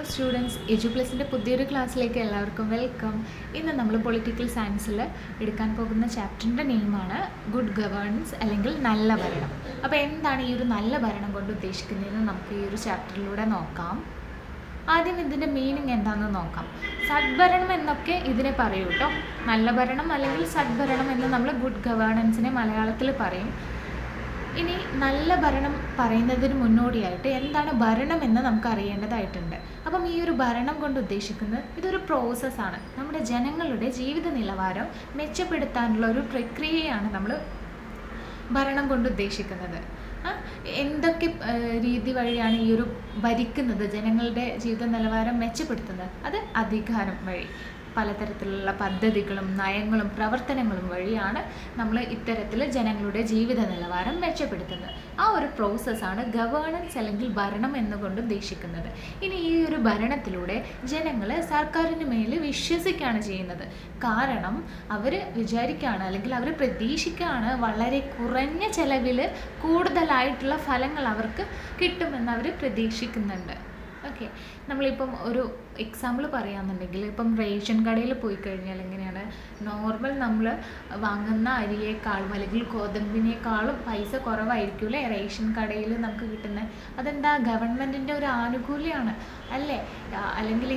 Students, എജുപ്ലസിൻ്റെ പുതിയൊരു ക്ലാസ്സിലേക്ക് എല്ലാവർക്കും വെൽക്കം. ഇന്ന് നമ്മൾ പൊളിറ്റിക്കൽ സയൻസിൽ എടുക്കാൻ പോകുന്ന ചാപ്റ്ററിൻ്റെ നെയിമാണ് ഗുഡ് ഗവേണൻസ് അല്ലെങ്കിൽ നല്ല ഭരണം. അപ്പോൾ എന്താണ് ഈ ഒരു നല്ല ഭരണം കൊണ്ട് ഉദ്ദേശിക്കുന്നതെന്ന് നമുക്ക് ഈ ഒരു ചാപ്റ്ററിലൂടെ നോക്കാം. ആദ്യം ഇതിൻ്റെ മീനിങ് എന്താണെന്ന് നോക്കാം. സദ്ഭരണം എന്നൊക്കെ ഇതിനെ പറയൂ കേട്ടോ. നല്ല ഭരണം അല്ലെങ്കിൽ സദ്ഭരണം എന്ന് നമ്മൾ ഗുഡ് ഗവേണൻസിനെ മലയാളത്തിൽ പറയും. ഇനി നല്ല ഭരണം പറയുന്നതിന് മുന്നോടിയായിട്ട് എന്താണ് ഭരണം എന്ന് നമുക്ക് അറിയേണ്ടതായിട്ടുണ്ട്. അപ്പം ഈ ഒരു ഭരണം കൊണ്ട് ഉദ്ദേശിക്കുന്നത് ഇതൊരു പ്രോസസ്സാണ്. നമ്മുടെ ജനങ്ങളുടെ ജീവിത നിലവാരം മെച്ചപ്പെടുത്താനുള്ള ഒരു പ്രക്രിയയാണ് നമ്മൾ ഭരണം കൊണ്ട് ഉദ്ദേശിക്കുന്നത്. എന്തൊക്കെ രീതി വഴിയാണ് ഈ ഒരു ഭരിക്കുന്നത്, ജനങ്ങളുടെ ജീവിത നിലവാരം മെച്ചപ്പെടുത്തുന്നത്? അത് അധികാരം വഴി, പലതരത്തിലുള്ള പദ്ധതികളും നയങ്ങളും പ്രവർത്തനങ്ങളും വഴിയാണ് നമ്മൾ ഇത്തരത്തിൽ ജനങ്ങളുടെ ജീവിത നിലവാരം മെച്ചപ്പെടുത്തുന്നത്. ആ ഒരു പ്രോസസ്സാണ് ഗവേണൻസ് അല്ലെങ്കിൽ ഭരണം എന്നുകൊണ്ട് ഉദ്ദേശിക്കുന്നത്. ഇനി ഈ ഒരു ഭരണത്തിലൂടെ ജനങ്ങൾ സർക്കാരിന് മേൽ വിശ്വസിക്കുകയാണ് ചെയ്യുന്നത്. കാരണം അവർ വിചാരിക്കുകയാണ് അല്ലെങ്കിൽ അവർ പ്രതീക്ഷിക്കുകയാണ് വളരെ കുറഞ്ഞ ചെലവിൽ കൂടുതലായിട്ടുള്ള ഫലങ്ങൾ അവർക്ക് കിട്ടുമെന്ന് അവർ പ്രതീക്ഷിക്കുന്നുണ്ട്. ഓക്കെ, നമ്മളിപ്പം ഒരു എക്സാമ്പിൾ പറയുകയാണെന്നുണ്ടെങ്കിൽ, ഇപ്പം റേഷൻ കടയിൽ പോയി കഴിഞ്ഞാൽ എങ്ങനെയാണ്, നോർമൽ നമ്മൾ വാങ്ങുന്ന അരിയേക്കാളും അല്ലെങ്കിൽ ഗോതമ്പിനേക്കാളും പൈസ കുറവായിരിക്കുമല്ലേ റേഷൻ കടയിൽ നമുക്ക് കിട്ടുന്നത്. അതെന്താ, ഗവൺമെൻറ്റിൻ്റെ ഒരു ആനുകൂല്യമാണ് അല്ലേ? അല്ലെങ്കിൽ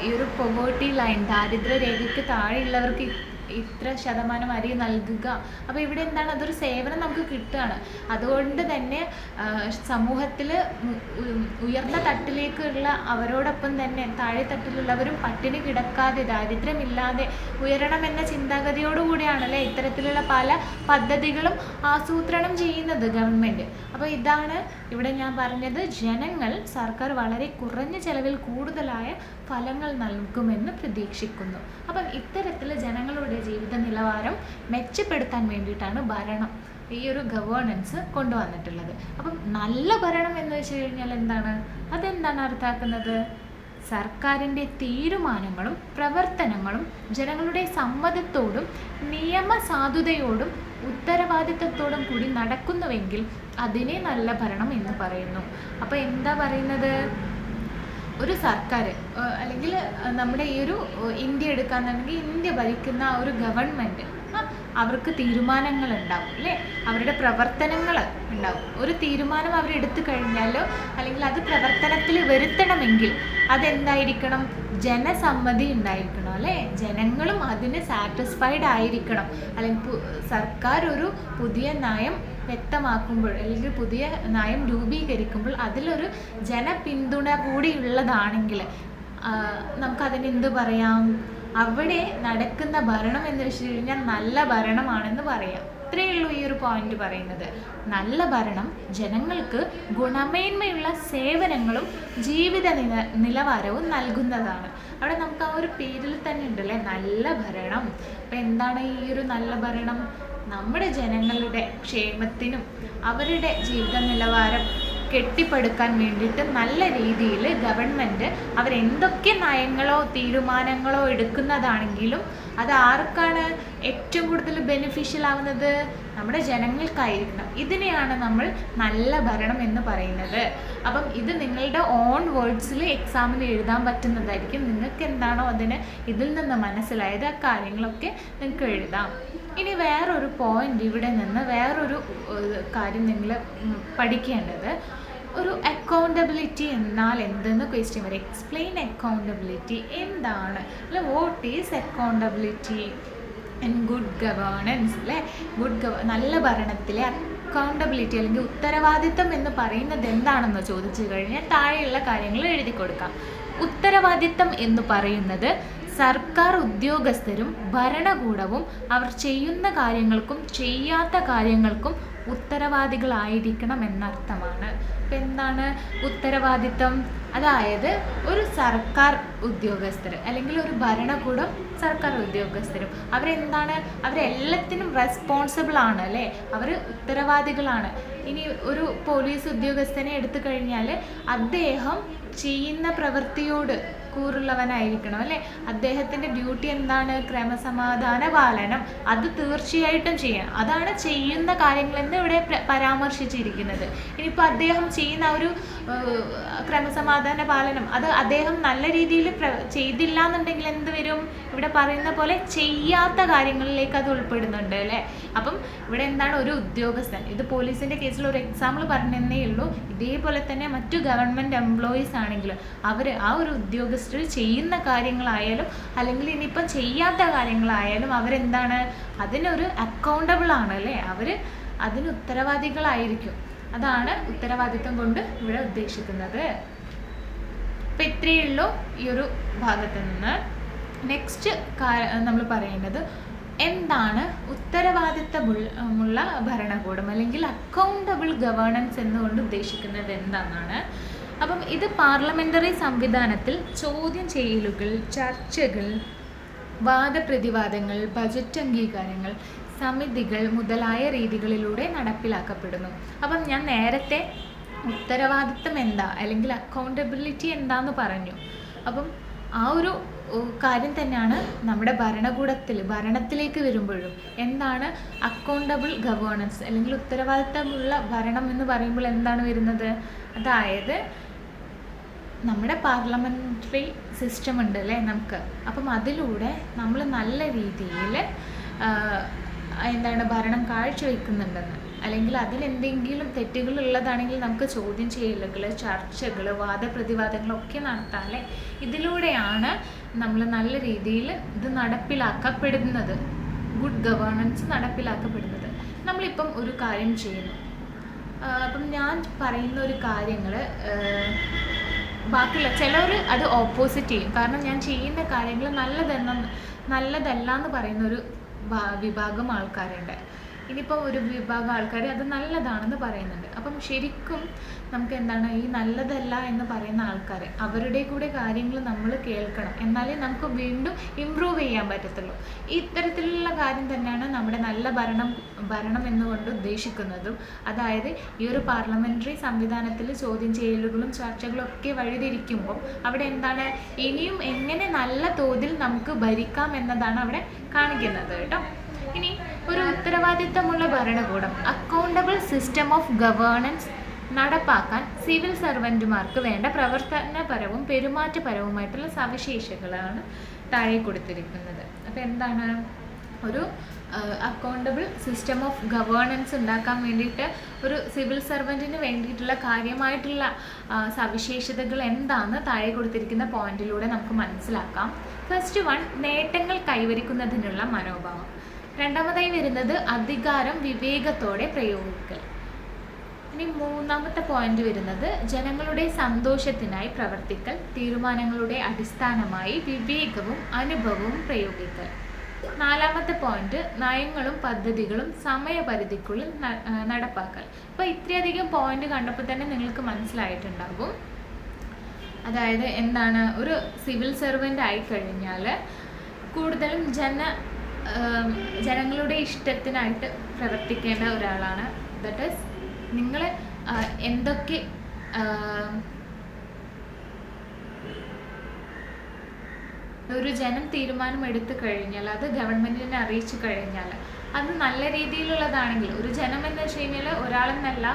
ഈ ഒരു പോവേർട്ടി ലൈൻ, ദാരിദ്ര്യരേഖയ്ക്ക് താഴെയുള്ളവർക്ക് ഇത്ര ശതമാനം അരി നൽകുക. അപ്പോൾ ഇവിടെ എന്താണ്, അതൊരു സേവനം നമുക്ക് കിട്ടുകയാണ്. അതുകൊണ്ട് തന്നെ സമൂഹത്തിൽ ഉയർന്ന തട്ടിലേക്കുള്ള അവരോടൊപ്പം തന്നെ താഴെ തട്ടിലുള്ളവരും പട്ടിണി കിടക്കാതെ ദാരിദ്ര്യമില്ലാതെ ഉയരണമെന്ന ചിന്താഗതിയോടുകൂടിയാണല്ലേ ഇത്തരത്തിലുള്ള പല പദ്ധതികളും ആസൂത്രണം ചെയ്യുന്നത് ഗവൺമെൻറ്. അപ്പോൾ ഇതാണ് ഇവിടെ ഞാൻ പറഞ്ഞത്, ജനങ്ങൾ സർക്കാർ വളരെ കുറഞ്ഞ ചെലവിൽ കൂടുതലായ ഫലങ്ങൾ നൽകുമെന്ന് പ്രതീക്ഷിക്കുന്നു. അപ്പം ഇത്തരത്തിൽ ജനങ്ങളുടെ ജീവിത നിലവാരം മെച്ചപ്പെടുത്താൻ വേണ്ടിയിട്ടാണ് ഭരണം, ഈ ഒരു ഗവേണൻസ് കൊണ്ടുവന്നിട്ടുള്ളത്. അപ്പം നല്ല ഭരണം എന്ന് വെച്ച് കഴിഞ്ഞാൽ എന്താണ്, അതെന്താണ് അർത്ഥമാക്കുന്നത്? സർക്കാരിൻ്റെ തീരുമാനങ്ങളും പ്രവർത്തനങ്ങളും ജനങ്ങളുടെ സമ്മതത്തോടും നിയമസാധുതയോടും ഉത്തരവാദിത്തത്തോടും കൂടി നടക്കുന്നുവെങ്കിൽ അതിനെ നല്ല ഭരണം എന്ന് പറയുന്നു. അപ്പോൾ എന്താ പറയുന്നത്, ഒരു സർക്കാർ അല്ലെങ്കിൽ നമ്മുടെ ഈ ഒരു ഇന്ത്യ എടുക്കാന്നുണ്ടെങ്കിൽ ഇന്ത്യ ഭരിക്കുന്ന ഒരു ഗവൺമെൻറ്, അവർക്ക് തീരുമാനങ്ങൾ ഉണ്ടാവും അല്ലേ, അവരുടെ പ്രവർത്തനങ്ങൾ ഉണ്ടാവും. ഒരു തീരുമാനം അവരെടുത്തു കഴിഞ്ഞാലോ അല്ലെങ്കിൽ അത് പ്രവർത്തനത്തിൽ വരുത്തണമെങ്കിൽ അതെന്തായിരിക്കണം, ജനസമ്മതി ഉണ്ടായിരിക്കണം അല്ലേ, ജനങ്ങളും അതിന് സാറ്റിസ്ഫൈഡ് ആയിരിക്കണം. അല്ലെങ്കിൽ സർക്കാർ ഒരു പുതിയ നയം വ്യക്തമാക്കുമ്പോൾ അല്ലെങ്കിൽ പുതിയ നയം രൂപീകരിക്കുമ്പോൾ അതിലൊരു ജനപിന്തുണ കൂടി ഉള്ളതാണെങ്കിൽ നമുക്കതിനെന്ത് പറയാം, അവിടെ നടക്കുന്ന ഭരണം എന്ന് വെച്ച് കഴിഞ്ഞാൽ നല്ല ഭരണമാണെന്ന് പറയാം. ഇത്രയേ ഉള്ളൂ ഈ ഒരു പോയിന്റ് പറയുന്നത്. നല്ല ഭരണം ജനങ്ങൾക്ക് ഗുണമേന്മയുള്ള സേവനങ്ങളും ജീവിത നിലവാരവും നൽകുന്നതാണ്. അവിടെ നമുക്ക് ആ ഒരു പേരിൽ തന്നെ ഉണ്ടല്ലേ, നല്ല ഭരണം. അപ്പം എന്താണ് ഈ ഒരു നല്ല ഭരണം? നമ്മുടെ ജനങ്ങളുടെ ക്ഷേമത്തിനും അവരുടെ ജീവിത നിലവാരം കെട്ടിപ്പടുക്കാൻ വേണ്ടിയിട്ട് നല്ല രീതിയിൽ ഗവൺമെൻറ് അവരെന്തൊക്കെ നയങ്ങളോ തീരുമാനങ്ങളോ എടുക്കുന്നതാണെങ്കിലും അത് ആർക്കാണ് ഏറ്റവും കൂടുതൽ ബെനിഫിഷ്യൽ ആവുന്നത്? നമ്മുടെ ജനങ്ങൾക്കായിരിക്കണം. ഇതിനെയാണ് നമ്മൾ നല്ല ഭരണം എന്ന് പറയുന്നത്. അപ്പം ഇത് നിങ്ങളുടെ ഓൺ വേർഡ്സിൽ എക്സാമിന് എഴുതാൻ പറ്റുന്നതായിരിക്കും. നിങ്ങൾക്ക് എന്താണോ ഇതിൽ നിന്ന് മനസ്സിലായത് ആ കാര്യങ്ങളൊക്കെ നിങ്ങൾക്ക് എഴുതാം. ഇനി വേറൊരു പോയിന്റ്, ഇവിടെ നിന്ന് വേറൊരു കാര്യം നിങ്ങൾ പഠിക്കേണ്ടത്, ഒരു അക്കൗണ്ടബിലിറ്റി എന്നാൽ എന്തെന്ന് ക്വസ്റ്റ്യൻ വരും. എക്സ്പ്ലെയിൻ അക്കൗണ്ടബിലിറ്റി എന്താണ്, അല്ലെ what is accountability in good governance അല്ലേ. നല്ല ഭരണത്തിലെ അക്കൗണ്ടബിലിറ്റി അല്ലെങ്കിൽ ഉത്തരവാദിത്തം എന്ന് പറയുന്നത് എന്താണെന്ന് ചോദിച്ചു കഴിഞ്ഞാൽ താഴെയുള്ള കാര്യങ്ങൾ എഴുതി കൊടുക്കാം. ഉത്തരവാദിത്തം എന്ന് പറയുന്നത് സർക്കാർ ഉദ്യോഗസ്ഥരും ഭരണകൂടവും അവർ ചെയ്യുന്ന കാര്യങ്ങൾക്കും ചെയ്യാത്ത കാര്യങ്ങൾക്കും ഉത്തരവാദികളായിരിക്കണം എന്നർത്ഥമാണ്. ഇപ്പം എന്താണ് ഉത്തരവാദിത്തം? അതായത് ഒരു സർക്കാർ ഉദ്യോഗസ്ഥർ അല്ലെങ്കിൽ ഒരു ഭരണകൂടം സർക്കാർ ഉദ്യോഗസ്ഥരും അവരെല്ലാത്തിനും റെസ്പോൺസിബിൾ ആണ് അല്ലേ, അവർ ഉത്തരവാദികളാണ്. ഇനി ഒരു പോലീസ് ഉദ്യോഗസ്ഥനെ എടുത്തു കഴിഞ്ഞാൽ അദ്ദേഹം ചെയ്യുന്ന പ്രവൃത്തിയോട് കൂറുള്ളവനായിരിക്കണം അല്ലേ. അദ്ദേഹത്തിൻ്റെ ഡ്യൂട്ടി എന്താണ്? ക്രമസമാധാന പാലനം. അത് തീർച്ചയായിട്ടും ചെയ്യണം. അതാണ് ചെയ്യുന്ന കാര്യങ്ങളെന്ന് ഇവിടെ പരാമർശിച്ചിരിക്കുന്നത്. ഇനിയിപ്പോൾ അദ്ദേഹം ചെയ്യുന്ന ഒരു ക്രമസമാധാന പാലനം അത് അദ്ദേഹം നല്ല രീതിയിൽ ചെയ്തില്ല എന്നുണ്ടെങ്കിൽ എന്ത് വരും? ഇവിടെ പറയുന്ന പോലെ ചെയ്യാത്ത കാര്യങ്ങളിലേക്ക് അത് ഉൾപ്പെടുന്നുണ്ട് അല്ലേ. അപ്പം ഇവിടെ എന്താണ്? ഒരു ഉദ്യോഗസ്ഥൻ, ഇത് പോലീസിൻ്റെ കേസിൽ ഒരു എക്സാമ്പിൾ പറഞ്ഞതേ ഉള്ളൂ. ഇതേപോലെ തന്നെ മറ്റു ഗവൺമെൻറ് എംപ്ലോയീസ് ആണെങ്കിലും അവർ ആ ഒരു ഉദ്യോഗസ്ഥർ ചെയ്യുന്ന കാര്യങ്ങളായാലും അല്ലെങ്കിൽ ഇനിയിപ്പം ചെയ്യാത്ത കാര്യങ്ങളായാലും അവരെന്താണ്? അതിനൊരു അക്കൗണ്ടബിൾ ആണ് അല്ലേ. അവർ അതിന് ഉത്തരവാദികളായിരിക്കും. അതാണ് ഉത്തരവാദിത്വം കൊണ്ട് ഇവിടെ ഉദ്ദേശിക്കുന്നത്. അപ്പം ഇത്രയേ ഉള്ളൂ ഈ ഒരു ഭാഗത്ത് നിന്ന്. നെക്സ്റ്റ് നമ്മൾ പറയേണ്ടത് എന്താണ് ഉത്തരവാദിത്തമുള്ള ഭരണകൂടം അല്ലെങ്കിൽ അക്കൗണ്ടബിൾ ഗവേണൻസ് എന്നുകൊണ്ട് ഉദ്ദേശിക്കുന്നത് എന്താണെന്നാണ്. അപ്പം ഇത് പാർലമെൻ്ററി സംവിധാനത്തിൽ ചോദ്യം ചെയ്യലുകൾ, ചർച്ചകൾ, വാദപ്രതിവാദങ്ങൾ, ബജറ്റ് അംഗീകാരങ്ങൾ, സമിതികൾ മുതലായ രീതികളിലൂടെ നടപ്പിലാക്കപ്പെടുന്നു. അപ്പം ഞാൻ നേരത്തെ ഉത്തരവാദിത്തം എന്താ അല്ലെങ്കിൽ അക്കൗണ്ടബിലിറ്റി എന്താന്ന് പറഞ്ഞു. അപ്പം ആ ഒരു കാര്യം തന്നെയാണ് നമ്മുടെ ഭരണത്തിലേക്ക് വരുമ്പോഴും എന്താണ് അക്കൗണ്ടബിൾ ഗവേണൻസ് അല്ലെങ്കിൽ ഉത്തരവാദിത്തമുള്ള ഭരണം എന്ന് പറയുമ്പോൾ എന്താണ് വരുന്നത്? അതായത് നമ്മുടെ പാർലമെൻ്ററി സിസ്റ്റം ഉണ്ട് അല്ലേ നമുക്ക്. അപ്പം അതിലൂടെ നമ്മൾ നല്ല രീതിയിൽ എന്താണ് ഭരണം കാഴ്ചവെക്കുന്നുണ്ടെന്ന്, അല്ലെങ്കിൽ അതിലെന്തെങ്കിലും തെറ്റുകൾ ഉള്ളതാണെങ്കിൽ നമുക്ക് ചോദ്യം ചെയ്യലുകൾ, ചർച്ചകൾ, വാദപ്രതിവാദങ്ങളൊക്കെ നടത്താല്ലേ. ഇതിലൂടെയാണ് നമ്മൾ നല്ല രീതിയിൽ ഇത് നടപ്പിലാക്കപ്പെടുന്നത്, ഗുഡ് ഗവേണൻസ് നടപ്പിലാക്കപ്പെടുന്നത്. നമ്മളിപ്പം ഒരു കാര്യം ചെയ്യുന്നു, അപ്പം ഞാൻ പറയുന്ന ഒരു കാര്യങ്ങൾ ബാക്കിയുള്ള ചിലർ അത് ഓപ്പോസിറ്റ് ചെയ്യും. കാരണം ഞാൻ ചെയ്യുന്ന കാര്യങ്ങൾ നല്ലതല്ല എന്ന് പറയുന്നൊരു വിഭാഗം ആൾക്കാരുണ്ട്. ഇനിയിപ്പോൾ ഒരു വിഭാഗം ആൾക്കാർ അത് നല്ലതാണെന്ന് പറയുന്നുണ്ട്. അപ്പം ശരിക്കും നമുക്ക് എന്താണ് ഈ നല്ലതല്ല എന്ന് പറയുന്ന ആൾക്കാർ അവരുടെ കൂടെ കാര്യങ്ങൾ നമ്മൾ കേൾക്കണം, എന്നാലേ നമുക്ക് വീണ്ടും ഇമ്പ്രൂവ് ചെയ്യാൻ പറ്റത്തുള്ളൂ. ഇത്തരത്തിലുള്ള കാര്യം തന്നെയാണ് നമ്മുടെ നല്ല ഭരണം എന്നുകൊണ്ട് ഉദ്ദേശിക്കുന്നതും. അതായത് ഈ ഒരു പാർലമെൻ്ററി സംവിധാനത്തിൽ ചോദ്യം ചെയ്യലുകളും ചർച്ചകളും ഒക്കെ വഴിതിരിക്കുമ്പോൾ അവിടെ എന്താണ് ഇനിയും എങ്ങനെ നല്ല തോതിൽ നമുക്ക് ഭരിക്കാം എന്നതാണ് അവിടെ കാണിക്കുന്നത് കേട്ടോ. ഇനി ഒരു ഉത്തരവാദിത്തമുള്ള ഭരണകൂടം അക്കൗണ്ടബിൾ സിസ്റ്റം ഓഫ് ഗവേണൻസ് നടപ്പാക്കാൻ സിവിൽ സർവൻറ്റുമാർക്ക് വേണ്ട പ്രവർത്തനപരവും പെരുമാറ്റപരവുമായിട്ടുള്ള സവിശേഷതകളാണ് താഴെ കൊടുത്തിരിക്കുന്നത്. അപ്പോൾ എന്താണ് ഒരു അക്കൗണ്ടബിൾ സിസ്റ്റം ഓഫ് ഗവേണൻസ് ഉണ്ടാക്കാൻ വേണ്ടിയിട്ട് ഒരു സിവിൽ സർവൻറ്റിന് വേണ്ടിയിട്ടുള്ള കാര്യമായിട്ടുള്ള സവിശേഷതകൾ എന്താണെന്ന് താഴെ കൊടുത്തിരിക്കുന്ന പോയിന്റിലൂടെ നമുക്ക് മനസ്സിലാക്കാം. ഫസ്റ്റ് വൺ, നേട്ടങ്ങൾ കൈവരിക്കുന്നതിനുള്ള മനോഭാവം. രണ്ടാമതായി വരുന്നത് അധികാരം വിവേകത്തോടെ പ്രയോഗിക്കൽ. ഇനി മൂന്നാമത്തെ പോയിന്റ് വരുന്നത് ജനങ്ങളുടെ സന്തോഷത്തിനായി പ്രവർത്തിക്കൽ, തീരുമാനങ്ങളുടെ അടിസ്ഥാനമായി വിവേകവും അനുഭവവും പ്രയോഗിക്കൽ. നാലാമത്തെ പോയിന്റ് നയങ്ങളും പദ്ധതികളും സമയപരിധിക്കുള്ളിൽ നടപ്പാക്കൽ. അപ്പോൾ ഇത്രയധികം പോയിന്റ് കണ്ടപ്പോൾ തന്നെ നിങ്ങൾക്ക് മനസ്സിലായിട്ടുണ്ടാകും. അതായത് എന്താണ് ഒരു സിവിൽ സർവൻ്റ് ആയിക്കഴിഞ്ഞാൽ കൂടുതലും ജനങ്ങളുടെ ഇഷ്ടത്തിനായിട്ട് പ്രവർത്തിക്കേണ്ട ഒരാളാണ്. ദാറ്റ് ഈസ് നിങ്ങൾ എന്തൊക്കെ ഒരു ജനം തീരുമാനം എടുത്തു കഴിഞ്ഞാൽ അത് ഗവൺമെൻറ്റിനെ അറിയിച്ചു കഴിഞ്ഞാൽ അത് നല്ല രീതിയിലുള്ളതാണെങ്കിൽ, ഒരു ജനം എന്ന് വെച്ച് കഴിഞ്ഞാൽ ഒരാളെന്നല്ല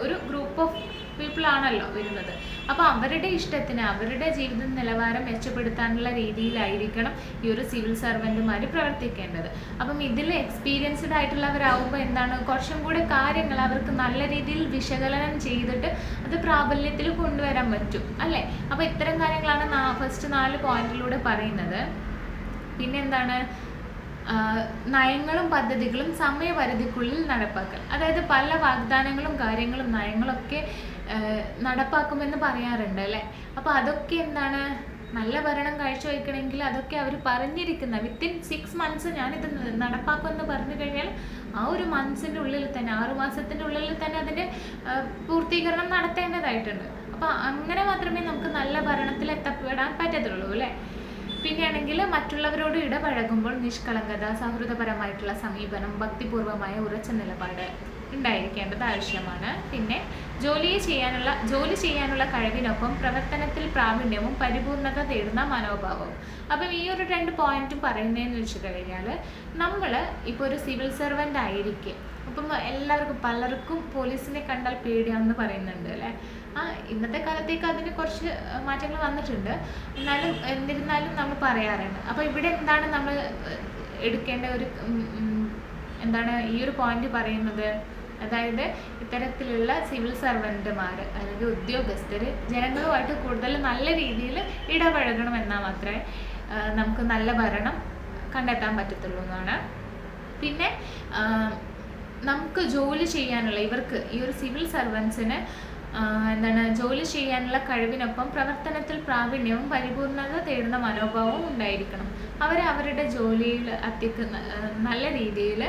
ഒരു ഗ്രൂപ്പ് ഓഫ് പീപ്പിൾ ആണല്ലോ വരുന്നത്. അപ്പോൾ അവരുടെ ഇഷ്ടത്തിന് അവരുടെ ജീവിത നിലവാരം മെച്ചപ്പെടുത്താനുള്ള രീതിയിലായിരിക്കണം ഈ ഒരു സിവിൽ സർവൻറ്റുമാർ പ്രവർത്തിക്കേണ്ടത്. അപ്പം ഇതിൽ എക്സ്പീരിയൻസ്ഡ് ആയിട്ടുള്ളവരാകുമ്പോൾ എന്താണ് കുറച്ചും കൂടെ കാര്യങ്ങൾ അവർക്ക് നല്ല രീതിയിൽ വിശകലനം ചെയ്തിട്ട് അത് പ്രാബല്യത്തിൽ കൊണ്ടുവരാൻ പറ്റും അല്ലേ. അപ്പോൾ ഇത്തരം കാര്യങ്ങളാണ് ഫസ്റ്റ് 4 പോയിന്റിലൂടെ പറയുന്നത്. പിന്നെ എന്താണ് നയങ്ങളും പദ്ധതികളും സമയപരിധിക്കുള്ളിൽ നടപ്പാക്കൽ. അതായത് പല വാഗ്ദാനങ്ങളും കാര്യങ്ങളും നയങ്ങളൊക്കെ നടപ്പാക്കുമെന്ന് പറയാറുണ്ട് അല്ലേ. അപ്പോൾ അതൊക്കെ എന്താണ് നല്ല ഭരണം കാഴ്ചവെക്കണമെങ്കിൽ അതൊക്കെ അവർ പറഞ്ഞിരിക്കുന്ന വിത്തിൻ 6 months ഞാനിത് നടപ്പാക്കുമെന്ന് പറഞ്ഞു കഴിഞ്ഞാൽ ആ ഒരു മന്ത്സിൻ്റെ ഉള്ളിൽ തന്നെ 6 മാസത്തിൻ്റെ ഉള്ളിൽ തന്നെ അതിൻ്റെ പൂർത്തീകരണം നടത്തേണ്ടതായിട്ടുണ്ട്. അപ്പോൾ അങ്ങനെ മാത്രമേ നമുക്ക് നല്ല ഭരണത്തിൽ എത്തപ്പെടാൻ പറ്റത്തുള്ളൂ അല്ലേ. പിന്നെയാണെങ്കിൽ മറ്റുള്ളവരോട് ഇടപഴകുമ്പോൾ നിഷ്കളങ്കത, സൗഹൃദപരമായിട്ടുള്ള സമീപനം, ഭക്തിപൂർവമായ ഉറച്ച നിലപാട്, ഉണ്ടായിരിക്കേണ്ടത് ആവശ്യമാണ്. പിന്നെ ജോലി ചെയ്യാനുള്ള കഴിവിനൊപ്പം പ്രവർത്തനത്തിൽ പ്രാവീണ്യവും പരിപൂർണത തേടുന്ന മനോഭാവവും. അപ്പം ഈ ഒരു 2 പോയിന്റും പറയുന്നതെന്ന് വെച്ച് കഴിഞ്ഞാൽ, നമ്മൾ ഇപ്പോൾ ഒരു സിവിൽ സർവൻ്റ് ആയിരിക്കും. അപ്പം പലർക്കും പോലീസിനെ കണ്ടാൽ പേടിയാണെന്ന് പറയുന്നുണ്ട് അല്ലേ. ഇന്നത്തെ കാലത്തേക്ക് അതിന് കുറച്ച് മാറ്റങ്ങൾ വന്നിട്ടുണ്ട്. എന്നിരുന്നാലും നമ്മൾ പറയാറുണ്ട്. അപ്പോൾ ഇവിടെ എന്താണ് നമ്മൾ എടുക്കേണ്ട ഈ ഒരു പോയിന്റ് പറയുന്നത്, അതായത് ഇത്തരത്തിലുള്ള സിവിൽ സർവൻ്റുമാർ അല്ലെങ്കിൽ ഉദ്യോഗസ്ഥർ ജനങ്ങളുമായിട്ട് കൂടുതൽ നല്ല രീതിയിൽ ഇടപഴകണമെന്നാൽ മാത്രമേ നമുക്ക് നല്ല ഭരണം കണ്ടെത്താൻ പറ്റത്തുള്ളൂ എന്നാണ്. പിന്നെ നമുക്ക് ജോലി ചെയ്യാനുള്ള ഈ ഒരു സിവിൽ സർവൻസിന് ജോലി ചെയ്യാനുള്ള കഴിവിനൊപ്പം പ്രവർത്തനത്തിൽ പ്രാവീണ്യവും പരിപൂർണത തേടുന്ന മനോഭാവവും ഉണ്ടായിരിക്കണം. അവരുടെ ജോലിയിൽ നല്ല രീതിയിൽ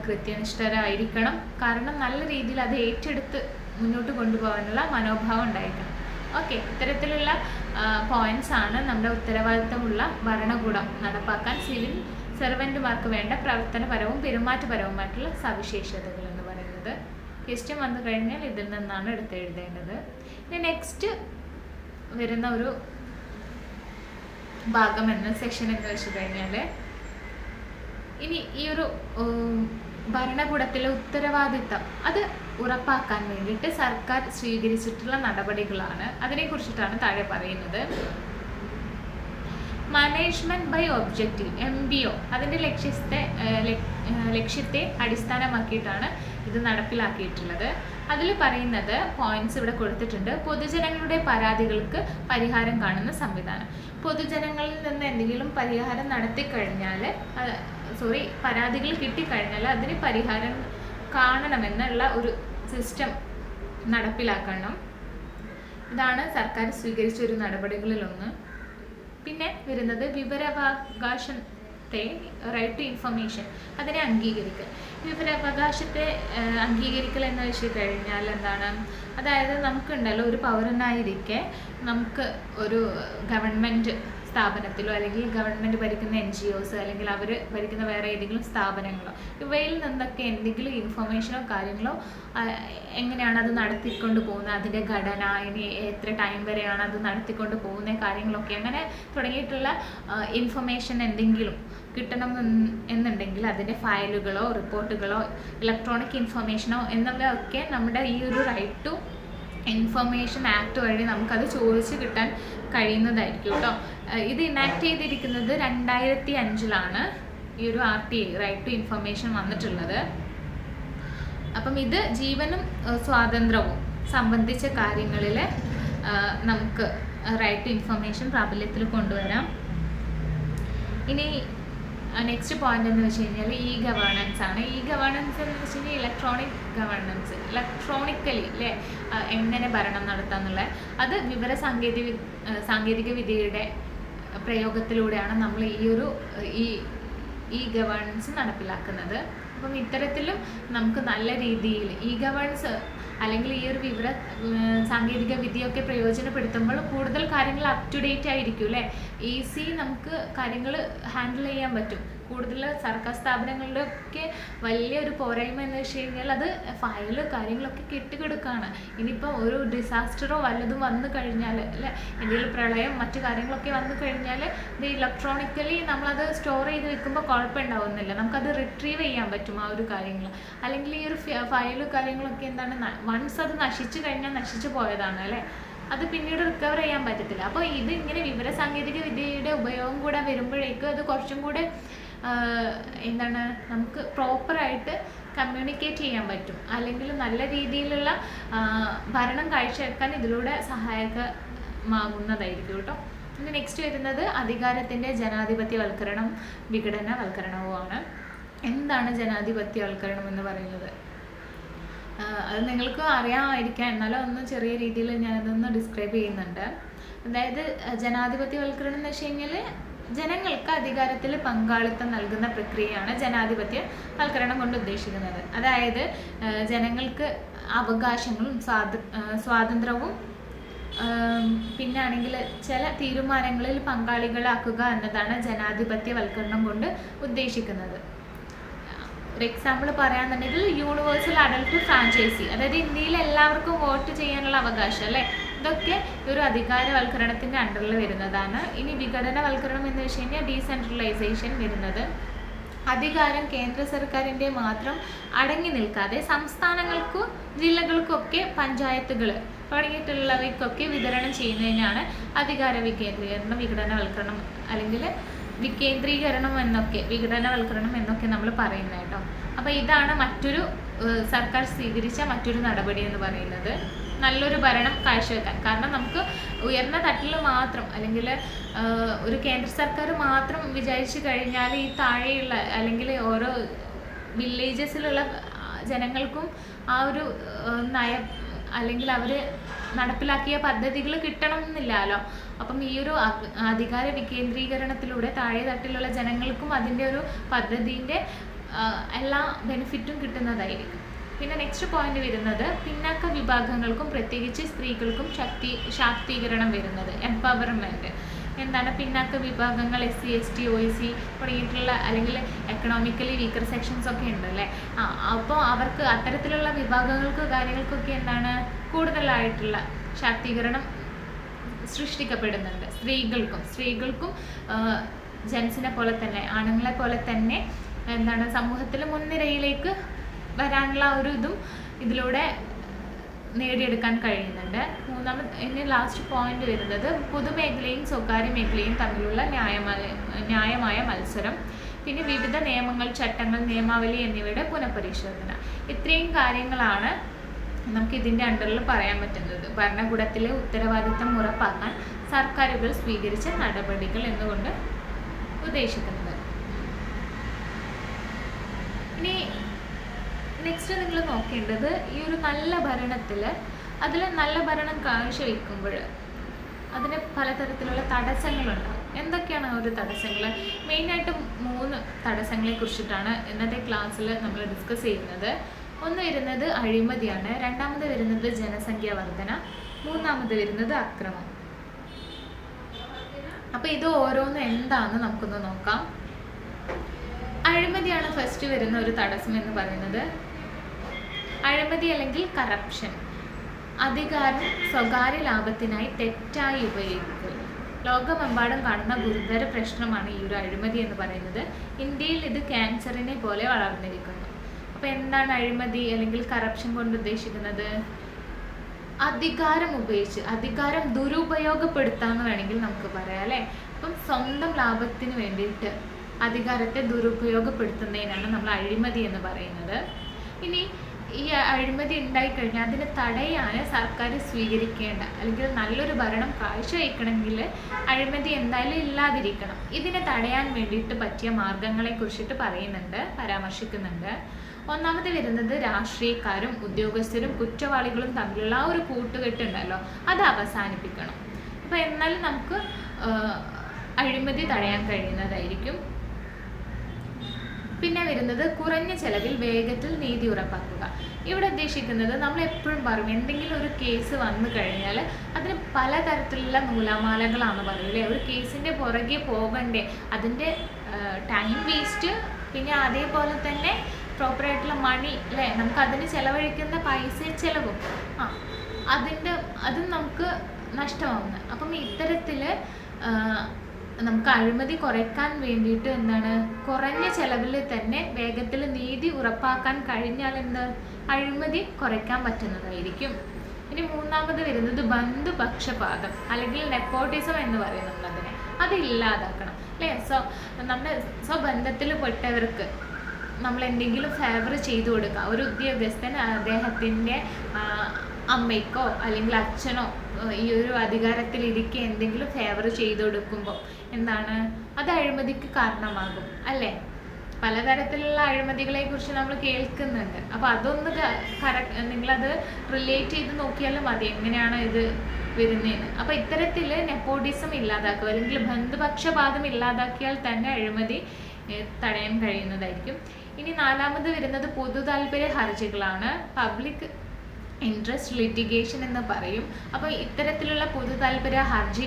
കൃത്യനിഷ്ഠരായിരിക്കണം. കാരണം നല്ല രീതിയിൽ അത് ഏറ്റെടുത്ത് മുന്നോട്ട് കൊണ്ടുപോകാനുള്ള മനോഭാവം ഉണ്ടായിരിക്കണം. ഓക്കെ, ഇത്തരത്തിലുള്ള പോയിന്റ്സ് ആണ് നമ്മുടെ ഉത്തരവാദിത്തമുള്ള ഭരണകൂടം നടപ്പാക്കാൻ സിവിൽ സെർവൻറ്റുമാർക്ക് വേണ്ട പ്രവർത്തനപരവും പെരുമാറ്റപരവുമായിട്ടുള്ള സവിശേഷതകൾ എന്ന് പറയുന്നത്. ക്വസ്റ്റ്യൻ വന്നു കഴിഞ്ഞാൽ ഇതിൽ നിന്നാണ് എടുത്തെഴുതേണ്ടത്. ഇനി നെക്സ്റ്റ് വരുന്ന ഒരു ഭാഗം സെക്ഷൻ എന്ന് വെച്ച് കഴിഞ്ഞാൽ, ഇനി ഈ ഒരു ഭരണകൂടത്തിലെ ഉത്തരവാദിത്തം അത് ഉറപ്പാക്കാൻ വേണ്ടിയിട്ട് സർക്കാർ സ്വീകരിച്ചിട്ടുള്ള നടപടികളാണ്. അതിനെക്കുറിച്ചിട്ടാണ് താഴെ പറയുന്നത്. മാനേജ്മെന്റ് ബൈ ഒബ്ജക്റ്റീവ് MBO അതിൻ്റെ ലക്ഷ്യത്തെ അടിസ്ഥാനമാക്കിയിട്ടാണ് ഇത് നടപ്പിലാക്കിയിട്ടുള്ളത്. അതിൽ പറയുന്നത് പോയിന്റ്സ് ഇവിടെ കൊടുത്തിട്ടുണ്ട്. പൊതുജനങ്ങളുടെ പരാതികൾക്ക് പരിഹാരം കാണുന്ന സംവിധാനം. പൊതുജനങ്ങളിൽ നിന്ന് എന്തെങ്കിലും പരിഹാരം പരാതികൾ കിട്ടിക്കഴിഞ്ഞാൽ അതിന് പരിഹാരം കാണണമെന്നുള്ള ഒരു സിസ്റ്റം നടപ്പിലാക്കണം. ഇതാണ് സർക്കാർ സ്വീകരിച്ച ഒരു നടപടികളിലൊന്ന്. പിന്നെ വരുന്നത് വിവരാവകാശത്തെ റൈറ്റ് ടു ഇൻഫർമേഷൻ അതിനെ അംഗീകരിക്കൽ. വിവരാവകാശത്തെ അംഗീകരിക്കൽ എന്ന് വെച്ച് കഴിഞ്ഞാൽ അതായത് നമുക്കുണ്ടല്ലോ ഒരു പൗരനായിരിക്കെ നമുക്ക് ഒരു ഗവൺമെൻറ് സ്ഥാപനത്തിലോ അല്ലെങ്കിൽ ഗവൺമെൻറ് ഭരിക്കുന്ന NGOs അല്ലെങ്കിൽ അവർ ഭരിക്കുന്ന വേറെ ഏതെങ്കിലും സ്ഥാപനങ്ങളോ ഇവയിൽ നിന്നൊക്കെ എന്തെങ്കിലും ഇൻഫർമേഷനോ കാര്യങ്ങളോ എങ്ങനെയാണ് അത് നടത്തിക്കൊണ്ട് പോകുന്നത്, അതിൻ്റെ ഘടന, ഇനി എത്ര ടൈം വരെയാണ് അത് നടത്തിക്കൊണ്ട് പോകുന്ന കാര്യങ്ങളൊക്കെ അങ്ങനെ തുടങ്ങിയിട്ടുള്ള ഇൻഫർമേഷൻ എന്തെങ്കിലും കിട്ടണം എന്നുണ്ടെങ്കിൽ അതിൻ്റെ ഫയലുകളോ റിപ്പോർട്ടുകളോ ഇലക്ട്രോണിക് ഇൻഫർമേഷനോ എന്നിവയൊക്കെ നമ്മുടെ ഈ ഒരു റൈറ്റ് ടു ഇൻഫർമേഷൻ ആക്ട് വഴി നമുക്കത് ചോദിച്ച് കിട്ടാൻ കഴിയുന്നതായിരിക്കും കേട്ടോ. ഇത് ഇനാക്ട് ചെയ്തിരിക്കുന്നത് 2005 ഈ ഒരു RTA റൈറ്റ് ടു ഇൻഫർമേഷൻ വന്നിട്ടുള്ളത്. അപ്പം ഇത് ജീവനും സ്വാതന്ത്ര്യവും സംബന്ധിച്ച കാര്യങ്ങളിൽ നമുക്ക് റൈറ്റ് ടു ഇൻഫർമേഷൻ പ്രാബല്യത്തിൽ കൊണ്ടുവരാം. ഇനി നെക്സ്റ്റ് പോയിന്റ് എന്ന് വെച്ച് കഴിഞ്ഞാൽ ഗവേണൻസ് ആണ്. ഗവേണൻസ് എന്ന് വെച്ച് കഴിഞ്ഞാൽ ഇലക്ട്രോണിക് ഗവേണൻസ്, ഇലക്ട്രോണിക്കലി അല്ലേ എങ്ങനെ ഭരണം നടത്താന്നുള്ള അത് സാങ്കേതിക വിദ്യയുടെ പ്രയോഗത്തിലൂടെയാണ് നമ്മൾ ഈ ഗവേണൻസ് നടപ്പിലാക്കുന്നത്. അപ്പം ഇത്തരത്തിലും നമുക്ക് നല്ല രീതിയിൽ ഗവേണൻസ് അല്ലെങ്കിൽ ഈ ഒരു സാങ്കേതിക വിദ്യയൊക്കെ പ്രയോജനപ്പെടുത്തുമ്പോൾ കൂടുതൽ കാര്യങ്ങൾ അപ് ടു ഡേറ്റ് ആയിരിക്കും അല്ലേ. ഈസി നമുക്ക് കാര്യങ്ങൾ ഹാൻഡിൽ ചെയ്യാൻ പറ്റും. കൂടുതൽ സർക്കാർ സ്ഥാപനങ്ങളിലൊക്കെ വലിയൊരു പോരായ്മ എന്ന് വെച്ച് കഴിഞ്ഞാൽ അത് ഫയല് കാര്യങ്ങളൊക്കെ കെട്ടിക്കിടക്കുകയാണ്. ഇനിയിപ്പോൾ ഒരു ഡിസാസ്റ്ററോ വല്ലതും വന്നു കഴിഞ്ഞാൽ അല്ലേ, എന്തെങ്കിലും പ്രളയം മറ്റു കാര്യങ്ങളൊക്കെ വന്നു കഴിഞ്ഞാൽ ഇത് ഇലക്ട്രോണിക്കലി നമ്മളത് സ്റ്റോർ ചെയ്ത് വെക്കുമ്പോൾ കുഴപ്പമുണ്ടാവുന്നില്ല, നമുക്കത് റിട്രീവ് ചെയ്യാൻ പറ്റും ആ ഒരു കാര്യങ്ങൾ. അല്ലെങ്കിൽ ഈ ഒരു ഫയല് കാര്യങ്ങളൊക്കെ വൺസ് അത് നശിച്ചു കഴിഞ്ഞാൽ നശിച്ചു പോയതാണ് അല്ലേ, അത് പിന്നീട് റിക്കവർ ചെയ്യാൻ പറ്റത്തില്ല. അപ്പോൾ ഇത് ഇങ്ങനെ വിവരസാങ്കേതിക വിദ്യയുടെ ഉപയോഗം കൂടെ വരുമ്പോഴേക്കും അത് കുറച്ചും കൂടെ നമുക്ക് പ്രോപ്പറായിട്ട് കമ്മ്യൂണിക്കേറ്റ് ചെയ്യാൻ പറ്റും, അല്ലെങ്കിൽ നല്ല രീതിയിലുള്ള ഭരണം കാഴ്ചവെക്കാൻ ഇതിലൂടെ സഹായകമാകുന്നതായിരിക്കും കേട്ടോ. ഇനി നെക്സ്റ്റ് വരുന്നത് അധികാരത്തിൻ്റെ ജനാധിപത്യവൽക്കരണം വിഘടനവൽക്കരണവുമാണ്. എന്താണ് ജനാധിപത്യവൽക്കരണം എന്ന് പറയുന്നത്? അത് നിങ്ങൾക്ക് അറിയാമായിരിക്കാം, എന്നാലും ഒന്ന് ചെറിയ രീതിയിൽ ഞാനതൊന്ന് ഡിസ്ക്രൈബ് ചെയ്യുന്നുണ്ട്. അതായത് ജനാധിപത്യവൽക്കരണം എന്ന് വെച്ച് കഴിഞ്ഞാൽ ജനങ്ങൾക്ക് അധികാരത്തിൽ പങ്കാളിത്തം നൽകുന്ന പ്രക്രിയയാണ് ജനാധിപത്യവൽക്കരണം കൊണ്ട് ഉദ്ദേശിക്കുന്നത്. അതായത് ജനങ്ങൾക്ക് അവകാശങ്ങളും സ്വാതന്ത്ര്യവും പിന്നാണെങ്കിൽ ചില തീരുമാനങ്ങളിൽ പങ്കാളികളാക്കുക എന്നതാണ് ജനാധിപത്യവൽക്കരണം കൊണ്ട് ഉദ്ദേശിക്കുന്നത്. ഒരു എക്സാമ്പിൾ പറയാന്നുണ്ടെങ്കിൽ യൂണിവേഴ്സൽ അഡൽട്ട് ഫ്രാഞ്ചൈസി, അതായത് ഇന്ത്യയിൽ എല്ലാവർക്കും വോട്ട് ചെയ്യാനുള്ള അവകാശം അല്ലേ, ഇതൊക്കെ ഒരു അധികാരവൽക്കരണത്തിൻ്റെ അണ്ടറിൽ വരുന്നതാണ്. ഇനി വിഘടനവൽക്കരണം എന്ന് വെച്ച് കഴിഞ്ഞാൽ ഡീസെൻട്രലൈസേഷൻ വരുന്നത്, അധികാരം കേന്ദ്ര സർക്കാരിൻ്റെ മാത്രം അടങ്ങി നിൽക്കാതെ സംസ്ഥാനങ്ങൾക്കും ജില്ലകൾക്കൊക്കെ പഞ്ചായത്തുകൾ തുടങ്ങിയിട്ടുള്ളവയ്ക്കൊക്കെ വിതരണം ചെയ്യുന്നതിനാണ് അധികാര വികേന്ദ്രീകരണം, വിഘടനവൽക്കരണം അല്ലെങ്കിൽ വിഘടനവൽക്കരണം എന്നൊക്കെ നമ്മൾ പറയുന്നത് കേട്ടോ. അപ്പോൾ ഇതാണ് മറ്റൊരു സർക്കാർ സ്വീകരിച്ച മറ്റൊരു നടപടി എന്ന് പറയുന്നത്, നല്ലൊരു ഭരണം കാഴ്ചവെക്കാൻ. കാരണം നമുക്ക് ഉയർന്ന തട്ടിൽ മാത്രം അല്ലെങ്കിൽ ഒരു കേന്ദ്ര സർക്കാർ മാത്രം വിചാരിച്ചു കഴിഞ്ഞാൽ ഈ താഴെയുള്ള അല്ലെങ്കിൽ ഓരോ വില്ലേജസിലുള്ള ജനങ്ങൾക്കും ആ ഒരു നയം അല്ലെങ്കിൽ അവർ നടപ്പിലാക്കിയ പദ്ധതികൾ കിട്ടണം എന്നില്ലല്ലോ. അപ്പം ഈ ഒരു അധികാര വികേന്ദ്രീകരണത്തിലൂടെ താഴെ തട്ടിലുള്ള ജനങ്ങൾക്കും അതിൻ്റെ ഒരു പദ്ധതിൻ്റെ എല്ലാ ബെനിഫിറ്റും കിട്ടുന്നതായിരിക്കും. പിന്നെ നെക്സ്റ്റ് പോയിന്റ് വരുന്നത് പിന്നാക്ക വിഭാഗങ്ങൾക്കും പ്രത്യേകിച്ച് സ്ത്രീകൾക്കും ശാക്തീകരണം വരുന്നത്, എംപവർമെൻറ്റ്. എന്താണ് പിന്നാക്ക വിഭാഗങ്ങൾ, SC ST OEC തുടങ്ങിയിട്ടുള്ള അല്ലെങ്കിൽ എക്കണോമിക്കലി വീക്കർ സെക്ഷൻസ് ഒക്കെ ഉണ്ടല്ലേ, അപ്പോൾ അവർക്ക് അത്തരത്തിലുള്ള വിഭാഗങ്ങൾക്ക് കാര്യങ്ങൾക്കൊക്കെ എന്താണ് കൂടുതലായിട്ടുള്ള ശാക്തീകരണം സൃഷ്ടിക്കപ്പെടുന്നുണ്ട്. സ്ത്രീകൾക്കും ജെൻസിനെ പോലെ തന്നെ ആണുങ്ങളെ പോലെ തന്നെ എന്താണ് സമൂഹത്തിൽ മുൻനിരയിലേക്ക് വരാനുള്ള ഒരു ഇതും ഇതിലൂടെ നേടിയെടുക്കാൻ കഴിയുന്നുണ്ട്. ഇനി ലാസ്റ്റ് പോയിന്റ് വരുന്നത് പൊതുമേഖലയും സ്വകാര്യ മേഖലയും തമ്മിലുള്ള ന്യായമായ മത്സരം, പിന്നെ വിവിധ നിയമങ്ങൾ, ചട്ടങ്ങൾ, നിയമാവലി എന്നിവയുടെ പുനഃപരിശോധന. ഇത്രയും കാര്യങ്ങളാണ് നമുക്ക് ഇതിൻ്റെ അണ്ടറിൽ പറയാൻ പറ്റുന്നത്. ഭരണകൂടത്തിലെ ഉത്തരവാദിത്തം ഉറപ്പാക്കാൻ സർക്കാരുകൾ സ്വീകരിച്ച നടപടികൾ എന്നുകൊണ്ട് ഉദ്ദേശിക്കുന്നത്. ഇനി നെക്സ്റ്റ് നിങ്ങൾ നോക്കേണ്ടത് ഈ ഒരു നല്ല ഭരണത്തിൽ അതിൽ നല്ല ഭരണം കാഴ്ചവെക്കുമ്പോൾ അതിന് പലതരത്തിലുള്ള തടസ്സങ്ങളുണ്ടാകും. എന്തൊക്കെയാണ് ആ ഒരു തടസ്സങ്ങൾ? മെയിനായിട്ട് 3 തടസ്സങ്ങളെ കുറിച്ചിട്ടാണ് ഇന്നത്തെ ക്ലാസ്സിൽ നമ്മൾ ഡിസ്കസ് ചെയ്യുന്നത്. ഒന്ന് വരുന്നത് അഴിമതിയാണ്, രണ്ടാമത് വരുന്നത് ജനസംഖ്യാ വർധന, മൂന്നാമത് വരുന്നത് അക്രമം. അപ്പോൾ ഇത് ഓരോന്നും എന്താണെന്ന് നമുക്കൊന്ന് നോക്കാം. അഴിമതിയാണ് ഫസ്റ്റ് വരുന്ന ഒരു തടസ്സം എന്ന് പറയുന്നത്. അഴിമതി അല്ലെങ്കിൽ കറപ്ഷൻ, അധികാരം സ്വകാര്യ ലാഭത്തിനായി തെറ്റായി ഉപയോഗിക്കൽ. ലോകമെമ്പാടും കാണുന്ന ഗുരുതര പ്രശ്നമാണ് ഈ ഒരു അഴിമതി എന്ന് പറയുന്നത്. ഇന്ത്യയിൽ ഇത് ക്യാൻസറിനെ പോലെ വളർന്നിരിക്കുന്നു. അപ്പോൾ എന്താണ് അഴിമതി അല്ലെങ്കിൽ കറപ്ഷൻ കൊണ്ട് ഉദ്ദേശിക്കുന്നത്? അധികാരം ദുരുപയോഗപ്പെടുത്താമെന്ന് വേണമെങ്കിൽ നമുക്ക് പറയാം അല്ലേ. അപ്പം സ്വന്തം ലാഭത്തിന് വേണ്ടിയിട്ട് അധികാരത്തെ ദുരുപയോഗപ്പെടുത്തുന്നതിനാണ് നമ്മൾ അഴിമതി എന്ന് പറയുന്നത്. ഇനി ഈ അഴിമതി ഉണ്ടായിക്കഴിഞ്ഞാൽ അതിനെ തടയാൻ സർക്കാർ സ്വീകരിക്കേണ്ട അല്ലെങ്കിൽ നല്ലൊരു ഭരണം കാഴ്ചവെക്കണമെങ്കിൽ അഴിമതി എന്തായാലും ഇല്ലാതിരിക്കണം. ഇതിനെ തടയാൻ വേണ്ടിയിട്ട് പറ്റിയ മാർഗങ്ങളെ കുറിച്ചിട്ട് പരാമർശിക്കുന്നുണ്ട്. ഒന്നാമത് വരുന്നത് രാഷ്ട്രീയക്കാരും ഉദ്യോഗസ്ഥരും കുറ്റവാളികളും തമ്മിലുള്ള ആ ഒരു കൂട്ടുകെട്ടുണ്ടല്ലോ, അത് അവസാനിപ്പിക്കണം. അപ്പോൾ എന്നാലും നമുക്ക് അഴിമതി തടയാൻ കഴിയുന്നതായിരിക്കും. പിന്നെ വരുന്നത് കുറഞ്ഞ ചെലവിൽ വേഗത്തിൽ നീതി ഉറപ്പാക്കുക. ഇവിടെ ഉദ്ദേശിക്കുന്നത് നമ്മൾ എപ്പോഴും പറയും എന്തെങ്കിലും ഒരു കേസ് വന്നു കഴിഞ്ഞാൽ അതിന് പലതരത്തിലുള്ള നൂലാമാലകളാണ് പറയൂലേ. ഒരു കേസിൻ്റെ പുറകെ പോകണ്ടേ, അതിൻ്റെ ടൈം വേസ്റ്റ്, പിന്നെ അതേപോലെ തന്നെ പ്രോപ്പറായിട്ടുള്ള മണി അല്ലേ, നമുക്ക് അതിന് ചിലവഴിക്കുന്ന പൈസ ചിലവും അതും നമുക്ക് നഷ്ടമാവുന്നത്. അപ്പം ഇത്തരത്തിൽ നമുക്ക് അഴിമതി കുറയ്ക്കാൻ വേണ്ടിയിട്ട് എന്താണ് കുറഞ്ഞ ചെലവിൽ തന്നെ വേഗത്തിൽ നീതി ഉറപ്പാക്കാൻ കഴിഞ്ഞാൽ അഴിമതി കുറയ്ക്കാൻ പറ്റുന്നതായിരിക്കും. ഇനി മൂന്നാമത് വരുന്നത് ബന്ധുപക്ഷപാതം അല്ലെങ്കിൽ നെപ്പോട്ടിസം എന്ന് പറയുന്നത്, അത് ഇല്ലാതാക്കണം അല്ലേ. നമ്മുടെ സ്വബന്ധത്തിൽ പെട്ടവർക്ക് നമ്മൾ എന്തെങ്കിലും ഫേവർ ചെയ്തു കൊടുക്കുക. ഒരു ഉദ്യോഗസ്ഥൻ അദ്ദേഹത്തിൻ്റെ അമ്മയ്ക്കോ അല്ലെങ്കിൽ അച്ഛനോ ഈ ഒരു അധികാരത്തിലിരിക്കെ എന്തെങ്കിലും ഫേവർ ചെയ്തു കൊടുക്കുമ്പോൾ അത് അഴിമതിക്ക് കാരണമാകും അല്ലേ. പലതരത്തിലുള്ള അഴിമതികളെ കുറിച്ച് നമ്മൾ കേൾക്കുന്നുണ്ട്. അപ്പോൾ അതൊന്ന് നിങ്ങളത് റിലേറ്റ് ചെയ്ത് നോക്കിയാലും മതി എങ്ങനെയാണ് ഇത് വരുന്നതെന്ന്. അപ്പോൾ ഇത്തരത്തിൽ നെപ്പോട്ടിസം ഇല്ലാതാക്കുക അല്ലെങ്കിൽ ബന്ധുപക്ഷപാതം ഇല്ലാതാക്കിയാൽ തന്നെ അഴിമതി തടയാൻ കഴിയുന്നതായിരിക്കും. ഇനി നാലാമത് വരുന്നത് പൊതു താല്പര്യ ഹർജികളാണ്, പബ്ലിക് ഇൻട്രസ്റ്റ് ലിറ്റിഗേഷൻ എന്ന് പറയും. അപ്പോൾ ഇത്തരത്തിലുള്ള പൊതു താല്പര്യ ഹർജി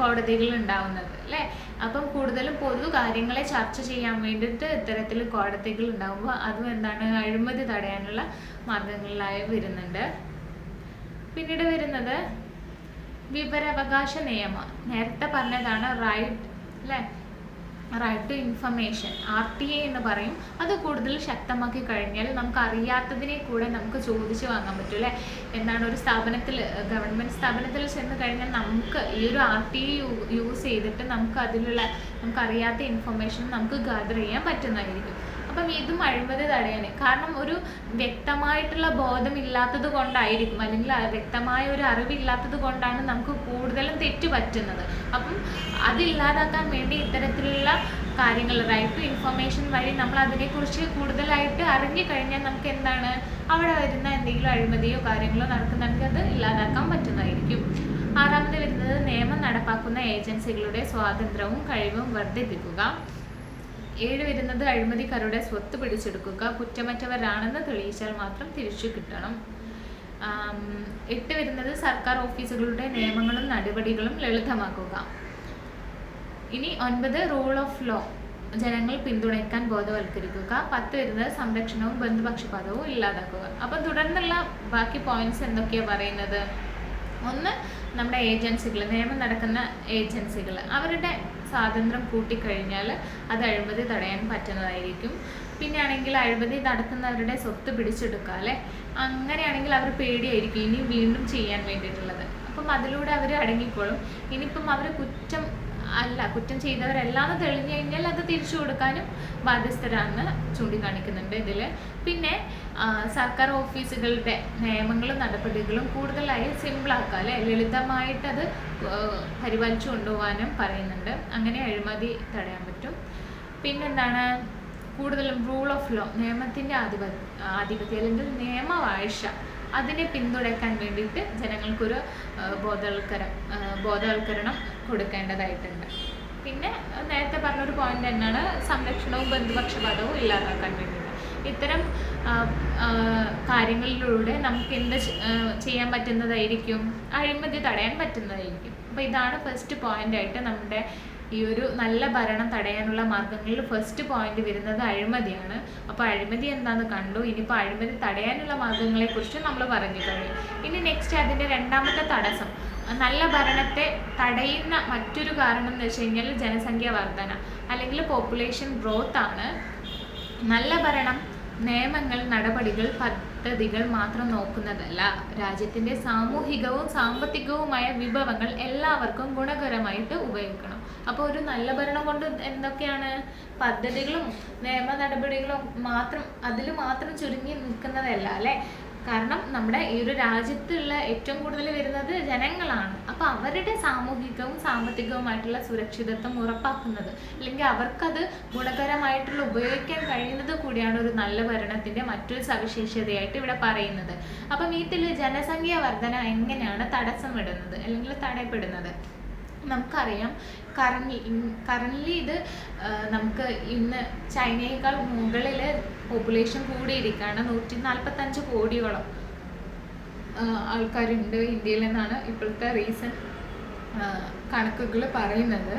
കോടതികൾ ഉണ്ടാവുന്നത് അല്ലേ. അപ്പം കൂടുതലും പൊതു കാര്യങ്ങളെ ചർച്ച ചെയ്യാൻ വേണ്ടിയിട്ട് ഇത്തരത്തിൽ കോടതികൾ ഉണ്ടാകുമ്പോൾ അതും എന്താണ് അഴിമതി തടയാനുള്ള മാർഗങ്ങളിലായി വരുന്നുണ്ട്. പിന്നീട് വരുന്നത് വിവരാവകാശ നിയമം. നേരത്തെ പറഞ്ഞതാണ് റൈറ്റ് അല്ലേ, റൈറ്റ് ടു ഇൻഫർമേഷൻ, RTA എന്ന് പറയും. അത് കൂടുതൽ ശക്തമാക്കി കഴിഞ്ഞാൽ നമുക്ക് അറിയാത്തതിനെ കൂടെ നമുക്ക് ചോദിച്ചു വാങ്ങാൻ പറ്റും അല്ലേ. എന്താണ് ഒരു സ്ഥാപനത്തിൽ, ഗവൺമെൻറ് സ്ഥാപനത്തിൽ ചെന്ന് കഴിഞ്ഞാൽ നമുക്ക് ഈ ഒരു RTA യൂസ് ചെയ്തിട്ട് നമുക്ക് അറിയാത്ത ഇൻഫർമേഷൻ നമുക്ക് ഗാദർ ചെയ്യാൻ പറ്റുന്നതായിരിക്കും. അപ്പം ഇതും അഴിമതി തടയാൻ, കാരണം ഒരു വ്യക്തമായിട്ടുള്ള ബോധമില്ലാത്തത് കൊണ്ടായിരിക്കും, അല്ലെങ്കിൽ വ്യക്തമായ ഒരു അറിവില്ലാത്തത് കൊണ്ടാണ് നമുക്ക് കൂടുതലും തെറ്റ് പറ്റുന്നത്. അപ്പം അതില്ലാതാക്കാൻ വേണ്ടി ഇത്തരത്തിലുള്ള കാര്യങ്ങൾ റൈറ്റ് ടു ഇൻഫർമേഷൻ വഴി നമ്മൾ അതിനെക്കുറിച്ച് കൂടുതലായിട്ട് അറിഞ്ഞു കഴിഞ്ഞാൽ നമുക്ക് എന്താണ് അവിടെ വരുന്ന എന്തെങ്കിലും അഴിമതിയോ കാര്യങ്ങളോ നടക്കുന്നുണ്ടെങ്കിൽ അത് ഇല്ലാതാക്കാൻ പറ്റുന്നതായിരിക്കും. ആറാമത് വരുന്നത് നിയമം നടപ്പാക്കുന്ന ഏജൻസികളുടെ സ്വാതന്ത്ര്യവും കഴിവും വർദ്ധിപ്പിക്കുക. 7 വരുന്നത് അഴിമതിക്കാരുടെ സ്വത്ത് പിടിച്ചെടുക്കുക, കുറ്റമറ്റവരാണെന്ന് തെളിയിച്ചാൽ മാത്രം തിരിച്ചു കിട്ടണം. 8 വരുന്നത് സർക്കാർ ഓഫീസുകളുടെ നിയമങ്ങളും നടപടികളും ലളിതമാക്കുക. ഇനി 9 റൂൾ ഓഫ് ലോ, ജനങ്ങൾ പിന്തുണയ്ക്കാൻ ബോധവൽക്കരിക്കുക. 10 വരുന്നത് സംരക്ഷണവും ബന്ധുപക്ഷപാതവും ഇല്ലാതാക്കുക. അപ്പം തുടർന്നുള്ള ബാക്കി പോയിന്റ്സ് എന്തൊക്കെയാണ് പറയുന്നത്? ഒന്ന്, നമ്മുടെ ഏജൻസികൾ, നിയമം നടക്കുന്ന ഏജൻസികൾ, അവരുടെ സ്വാതന്ത്ര്യം കൂട്ടിക്കഴിഞ്ഞാൽ അത് അഴിമതി തടയാൻ പറ്റുന്നതായിരിക്കും. പിന്നെ ആണെങ്കിൽ അഴിമതി നടത്തുന്നവരുടെ സ്വത്ത് പിടിച്ചെടുക്കുക അല്ലേ. അങ്ങനെയാണെങ്കിൽ അവർ പേടിയായിരിക്കും ഇനി വീണ്ടും ചെയ്യാൻ വേണ്ടിയിട്ടുള്ളത്. അപ്പം അതിലൂടെ അവർ അടങ്ങിക്കോളും. ഇനിയിപ്പം അവർ കുറ്റം ചെയ്തവരെല്ലാന്ന് തെളിഞ്ഞു കഴിഞ്ഞാൽ അത് തിരിച്ചു കൊടുക്കാനും ബാധ്യസ്ഥരാണെന്ന് ചൂണ്ടിക്കാണിക്കുന്നുണ്ട് ഇതിൽ. പിന്നെ സർക്കാർ ഓഫീസുകളുടെ നിയമങ്ങളും നടപടികളും കൂടുതലായി സിമ്പിളാക്കുക അല്ലെ, ലളിതമായിട്ട് അത് പരിപാലിച്ചു കൊണ്ടുപോകാനും പറയുന്നുണ്ട്. അങ്ങനെ അഴിമതി തടയാൻ പറ്റും. പിന്നെന്താണ്, കൂടുതലും റൂൾ ഓഫ് ലോ, നിയമത്തിൻ്റെ ആധിപത്യം അല്ലെങ്കിൽ നിയമവാഴ്ച, അതിനെ പിന്തുണയ്ക്കാൻ വേണ്ടിയിട്ട് ജനങ്ങൾക്കൊരു ബോധവൽക്കരണം കൊടുക്കേണ്ടതായിട്ടുണ്ട്. പിന്നെ നേരത്തെ പറഞ്ഞൊരു പോയിന്റ് തന്നെയാണ് സംരക്ഷണവും ബന്ധുപക്ഷപാതവും ഇല്ലാതാക്കാൻ വേണ്ടിയിട്ട്. ഇത്തരം കാര്യങ്ങളിലൂടെ നമുക്ക് എന്ത് ചെയ്യാൻ പറ്റുന്നതായിരിക്കും? അഴിമതി തടയാൻ പറ്റുന്നതായിരിക്കും. അപ്പോൾ ഇതാണ് ഫസ്റ്റ് പോയിൻ്റായിട്ട് നമ്മുടെ ഈ ഒരു നല്ല ഭരണം തടയാനുള്ള മാർഗങ്ങളിൽ ഫസ്റ്റ് പോയിന്റ് വരുന്നത് അഴിമതിയാണ്. അപ്പോൾ അഴിമതി എന്താണെന്ന് കണ്ടു. ഇനിയിപ്പോൾ അഴിമതി തടയാനുള്ള മാർഗങ്ങളെക്കുറിച്ച് നമ്മൾ പറഞ്ഞു കഴിഞ്ഞു. ഇനി നെക്സ്റ്റ് അതിൻ്റെ രണ്ടാമത്തെ തടസ്സം, നല്ല ഭരണത്തെ തടയുന്ന മറ്റൊരു കാരണം എന്ന് വെച്ച് കഴിഞ്ഞാൽ ജനസംഖ്യ വർധന അല്ലെങ്കിൽ പോപ്പുലേഷൻ ഗ്രോത്ത് ആണ്. നല്ല ഭരണം നിയമങ്ങൾ, നടപടികൾ, പദ്ധതികൾ മാത്രം നോക്കുന്നതല്ല, രാജ്യത്തിൻ്റെ സാമൂഹികവും സാമ്പത്തികവുമായ വിഭവങ്ങൾ എല്ലാവർക്കും ഗുണകരമായിട്ട് ഉപയോഗിക്കണം. അപ്പോൾ ഒരു നല്ല ഭരണം കൊണ്ട് എന്തൊക്കെയാണ്? പദ്ധതികളും നിയമ നടപടികളും അതിൽ മാത്രം ചുരുങ്ങി നിൽക്കുന്നതല്ല അല്ലേ. കാരണം നമ്മുടെ ഈ ഒരു രാജ്യത്തുള്ള ഏറ്റവും കൂടുതൽ വരുന്നത് ജനങ്ങളാണ്. അപ്പോൾ അവരുടെ സാമൂഹികവും സാമ്പത്തികവുമായിട്ടുള്ള സുരക്ഷിതത്വം ഉറപ്പാക്കുന്നത്, അല്ലെങ്കിൽ അവർക്കത് ഗുണകരമായിട്ടുള്ള ഉപയോഗിക്കാൻ കഴിയുന്നത് കൂടിയാണ് ഒരു നല്ല ഭരണത്തിൻ്റെ മറ്റൊരു സവിശേഷതയായിട്ട് ഇവിടെ പറയുന്നത്. അപ്പം ഇതിൽ ജനസംഖ്യ വർധന എങ്ങനെയാണ് തടസ്സമിടുന്നത് അല്ലെങ്കിൽ തടയപ്പെടുന്നത്? നമുക്കറിയാം, കറൻലി ഇത് നമുക്ക് ഇന്ന് ചൈനയേക്കാൾ മുകളിൽ പോപ്പുലേഷൻ കൂടിയിരിക്കുകയാണ്. 145 കോടിയോളം ആൾക്കാരുണ്ട് ഇന്ത്യയിൽ എന്നാണ് ഇപ്പോഴത്തെ റീസെൻറ്റ് കണക്കുകൾ പറയുന്നത്.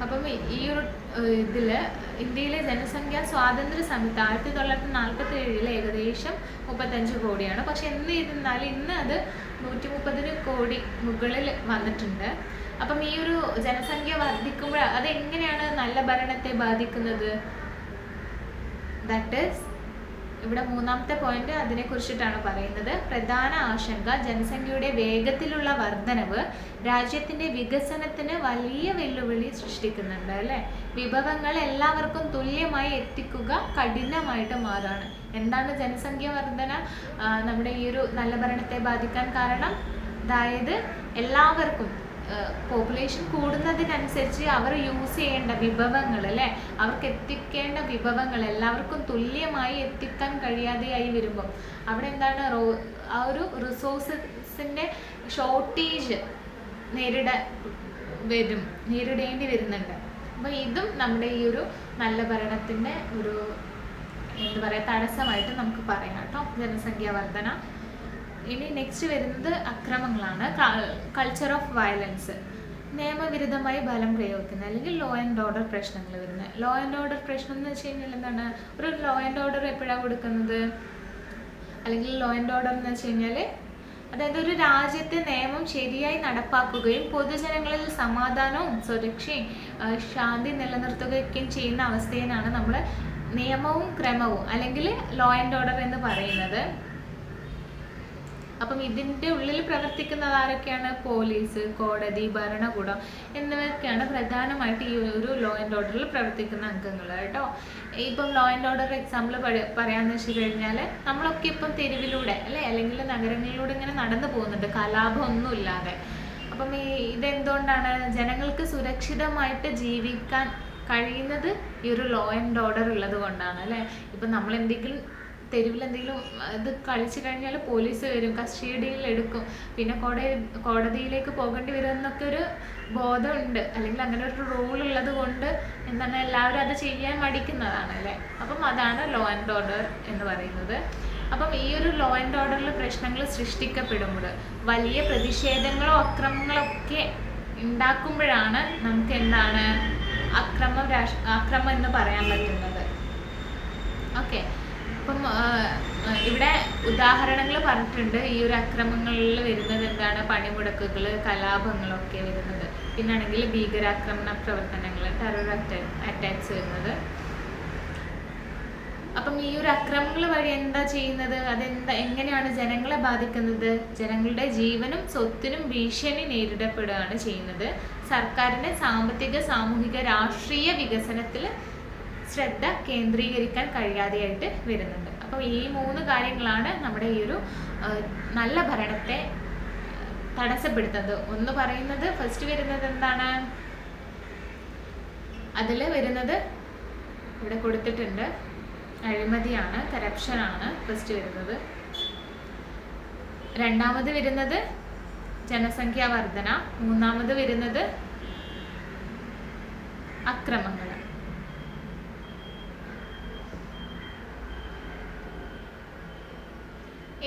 അപ്പം ഈ ഒരു ഇതിൽ ഇന്ത്യയിലെ ജനസംഖ്യ സ്വാതന്ത്ര്യ സമയത്ത് 1947 ഏകദേശം 35 കോടിയാണ്. പക്ഷെ എന്നിരുന്നാലും ഇന്ന് അത് 130 കോടി മുകളിൽ വന്നിട്ടുണ്ട്. അപ്പം ഈ ഒരു ജനസംഖ്യ വർദ്ധിക്കുമ്പോൾ അതെങ്ങനെയാണ് നല്ല ഭരണത്തെ ബാധിക്കുന്നത്? ദാറ്റ് ഈസ് ഇവിടെ മൂന്നാമത്തെ പോയിന്റ് അതിനെക്കുറിച്ചിട്ടാണ് പറയുന്നത്. പ്രധാന ആശങ്ക ജനസംഖ്യയുടെ വേഗത്തിലുള്ള വർധനവ് രാജ്യത്തിൻ്റെ വികസനത്തിന് വലിയ വെല്ലുവിളി സൃഷ്ടിക്കുന്നുണ്ട് അല്ലേ. വിഭവങ്ങൾ എല്ലാവർക്കും തുല്യമായി എത്തിക്കുക കഠിനമായിട്ട് മാറാണ്. എന്താണ് ജനസംഖ്യ വർധന നമ്മുടെ ഈ ഒരു നല്ല ഭരണത്തെ ബാധിക്കാൻ കാരണം? അതായത് എല്ലാവർക്കും പോപ്പുലേഷൻ കൂടുന്നതിനനുസരിച്ച് അവർ യൂസ് ചെയ്യേണ്ട വിഭവങ്ങൾ അല്ലേ, അവർക്ക് എത്തിക്കേണ്ട വിഭവങ്ങൾ എല്ലാവർക്കും തുല്യമായി എത്തിക്കാൻ കഴിയാതെയായി വരുമ്പോൾ അവിടെ എന്താണ് ആ ഒരു റിസോഴ്സിൻ്റെ ഷോർട്ടേജ് നേരിടേണ്ടി വരുന്നുണ്ട്. അപ്പോൾ ഇതും നമ്മുടെ ഈ ഒരു നല്ല ഭരണത്തിൻ്റെ ഒരു തടസ്സമായിട്ട് നമുക്ക് പറയാം കേട്ടോ, ജനസംഖ്യ വർധന. ഇനി നെക്സ്റ്റ് വരുന്നത് അക്രമങ്ങളാണ്, കൾച്ചർ ഓഫ് വയലൻസ്. നിയമവിരുദ്ധമായി ബലം പ്രയോഗിക്കുന്നത് അല്ലെങ്കിൽ ലോ ആൻഡ് ഓർഡർ പ്രശ്നങ്ങൾ വരുന്നത്. ലോ ആൻഡ് ഓർഡർ പ്രശ്നം എന്ന് വെച്ച് കഴിഞ്ഞാൽ എന്താണ്? ഒരു ലോ ആൻഡ് ഓർഡർ എപ്പോഴാണ് കൊടുക്കുന്നത്? അല്ലെങ്കിൽ ലോ ആൻഡ് ഓർഡർ എന്ന് വെച്ച് കഴിഞ്ഞാൽ അതായത് ഒരു രാജ്യത്തെ നിയമം ശരിയായി നടപ്പാക്കുകയും പൊതുജനങ്ങളിൽ സമാധാനവും സുരക്ഷയും ശാന്തി നിലനിർത്തുകയൊക്കെയും ചെയ്യുന്ന അവസ്ഥയിലാണ് നമ്മൾ നിയമവും ക്രമവും അല്ലെങ്കിൽ ലോ ആൻഡ് ഓർഡർ എന്ന് പറയുന്നത്. അപ്പം ഇതിൻ്റെ ഉള്ളിൽ പ്രവർത്തിക്കുന്നത് ആരൊക്കെയാണ്? പോലീസ്, കോടതി, ഭരണകൂടം എന്നിവയൊക്കെയാണ് പ്രധാനമായിട്ട് ഈ ഒരു ലോ ആൻഡ് ഓർഡറിൽ പ്രവർത്തിക്കുന്ന അംഗങ്ങൾ കേട്ടോ. ഇപ്പം ലോ ആൻഡ് ഓർഡർ എക്സാമ്പിൾ പറയാമെന്ന് വെച്ച് കഴിഞ്ഞാൽ നമ്മളൊക്കെ ഇപ്പം തെരുവിലൂടെ അല്ലെങ്കിൽ നഗരങ്ങളിലൂടെ ഇങ്ങനെ നടന്നു പോകുന്നുണ്ട് കലാപം ഒന്നുമില്ലാതെ. അപ്പം ഇതെന്തുകൊണ്ടാണ്? ജനങ്ങൾക്ക് സുരക്ഷിതമായിട്ട് ജീവിക്കാൻ കഴിയുന്നത് ഈ ഒരു ലോ ആൻഡ് ഓർഡർ ഉള്ളത് കൊണ്ടാണ് അല്ലേ. ഇപ്പം നമ്മൾ എന്തെങ്കിലും തെരുവിൽ എന്തെങ്കിലും ഇത് കളിച്ചു കഴിഞ്ഞാൽ പോലീസ് വരും, കസ്റ്റഡിയിൽ എടുക്കും, പിന്നെ കോടതിയിലേക്ക് പോകേണ്ടി വരും എന്നൊക്കെ ഒരു ബോധമുണ്ട്, അല്ലെങ്കിൽ അങ്ങനെ ഒരു റൂൾ ഉള്ളത് കൊണ്ട് എന്താണ് എല്ലാവരും അത് ചെയ്യാൻ മടിക്കുന്നതാണ് അല്ലേ. അപ്പം അതാണ് ലോ ആൻഡ് ഓർഡർ എന്ന് പറയുന്നത്. അപ്പം ഈ ഒരു ലോ ആൻഡ് ഓർഡറിൽ പ്രശ്നങ്ങൾ സൃഷ്ടിക്കപ്പെടുമ്പോൾ വലിയ പ്രതിഷേധങ്ങളോ അക്രമങ്ങളോ ഒക്കെ ഉണ്ടാക്കുമ്പോഴാണ് നമുക്ക് എന്താണ് അക്രമം എന്ന് പറയാൻ പറ്റുന്നത്. ഓക്കെ, അപ്പം ഇവിടെ ഉദാഹരണങ്ങൾ പറഞ്ഞിട്ടുണ്ട്. ഈ ഒരു അക്രമങ്ങളിൽ വരുന്നത് എന്താണ്? പണിമുടക്കുകൾ, കലാപങ്ങളൊക്കെ വരുന്നത്. പിന്നാണെങ്കിൽ ഭീകരാക്രമണ പ്രവർത്തനങ്ങൾ, ടെറർ അറ്റാക്സ് വരുന്നത്. അപ്പം ഈ ഒരു അക്രമങ്ങൾ വഴി എന്താ ചെയ്യുന്നത്? എങ്ങനെയാണ് ജനങ്ങളെ ബാധിക്കുന്നത്? ജനങ്ങളുടെ ജീവനും സ്വത്തിനും ഭീഷണി നേരിടപ്പെടുകയാണ് ചെയ്യുന്നത്. സർക്കാരിന്റെ സാമ്പത്തിക, സാമൂഹിക, രാഷ്ട്രീയ വികസനത്തിൽ ശ്രദ്ധ കേന്ദ്രീകരിക്കാൻ കഴിയാതെയായിട്ട് വരുന്നുണ്ട്. അപ്പോൾ ഈ 3 കാര്യങ്ങളാണ് നമ്മുടെ ഈ ഒരു നല്ല ഭരണത്തെ തടസ്സപ്പെടുത്തുന്നത്. ഒന്ന് പറയുന്നത് ഫസ്റ്റ് വരുന്നത് എന്താണ്? അതിൽ വരുന്നത് ഇവിടെ കൊടുത്തിട്ടുണ്ട്, അഴിമതിയാണ്, കറപ്ഷനാണ് ഫസ്റ്റ് വരുന്നത്. രണ്ടാമത് വരുന്നത് ജനസംഖ്യാ വർധന. മൂന്നാമത് വരുന്നത് അക്രമങ്ങൾ.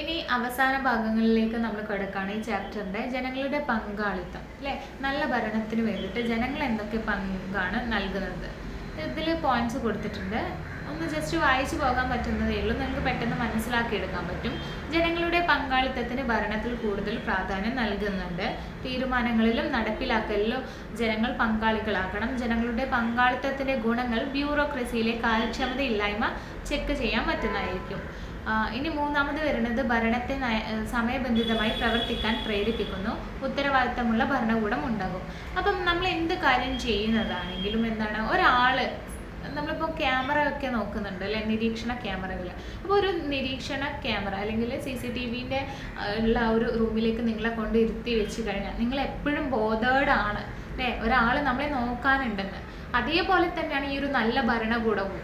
ഇനി അവസാന ഭാഗങ്ങളിലേക്ക് നമ്മൾ കിടക്കുകയാണ് ഈ ചാപ്റ്ററിൻ്റെ. ജനങ്ങളുടെ പങ്കാളിത്തം അല്ലേ. നല്ല ഭരണത്തിന് വേണ്ടിയിട്ട് ജനങ്ങൾ എന്തൊക്കെ പങ്കാണ് നൽകുന്നത്? ഇതിൽ പോയിന്റ്സ് കൊടുത്തിട്ടുണ്ട്. ഒന്ന് ജസ്റ്റ് വായിച്ചു പോകാൻ പറ്റുന്നതേ ഉള്ളൂ, നിങ്ങൾക്ക് പെട്ടെന്ന് മനസ്സിലാക്കിയെടുക്കാൻ പറ്റും. ജനങ്ങളുടെ പങ്കാളിത്തത്തിന് ഭരണത്തിൽ കൂടുതൽ പ്രാധാന്യം നൽകുന്നുണ്ട്. തീരുമാനങ്ങളിലും നടപ്പിലാക്കലിലും ജനങ്ങൾ പങ്കാളികളാക്കണം. ജനങ്ങളുടെ പങ്കാളിത്തത്തിൻ്റെ ഗുണങ്ങൾ ബ്യൂറോക്രസിയിലെ കാര്യക്ഷമതയില്ലായ്മ ചെക്ക് ചെയ്യാൻ പറ്റുന്നതായിരിക്കും. ഇനി മൂന്നാമത് വരുന്നത് ഭരണത്തെ സമയബന്ധിതമായി പ്രവർത്തിക്കാൻ പ്രേരിപ്പിക്കുന്നു. ഉത്തരവാദിത്തമുള്ള ഭരണകൂടം ഉണ്ടാകും. അപ്പം നമ്മൾ എന്ത് കാര്യം ചെയ്യുന്നതാണെങ്കിലും എന്താണ്, ഒരാള് നമ്മളിപ്പോൾ ക്യാമറ ഒക്കെ നോക്കുന്നുണ്ട് അല്ലെ, നിരീക്ഷണ ക്യാമറകൾ. അപ്പോൾ ഒരു നിരീക്ഷണ ക്യാമറ അല്ലെങ്കിൽ CCTVൻ്റെ ഉള്ള ഒരു റൂമിലേക്ക് നിങ്ങളെ കൊണ്ട് ഇരുത്തി വെച്ച് കഴിഞ്ഞാൽ നിങ്ങൾ എപ്പോഴും ബോധേഡാണ് അല്ലേ, ഒരാൾ നമ്മളെ നോക്കാനുണ്ടെന്ന്. അതേപോലെ തന്നെയാണ് ഈ ഒരു നല്ല ഭരണകൂടവും.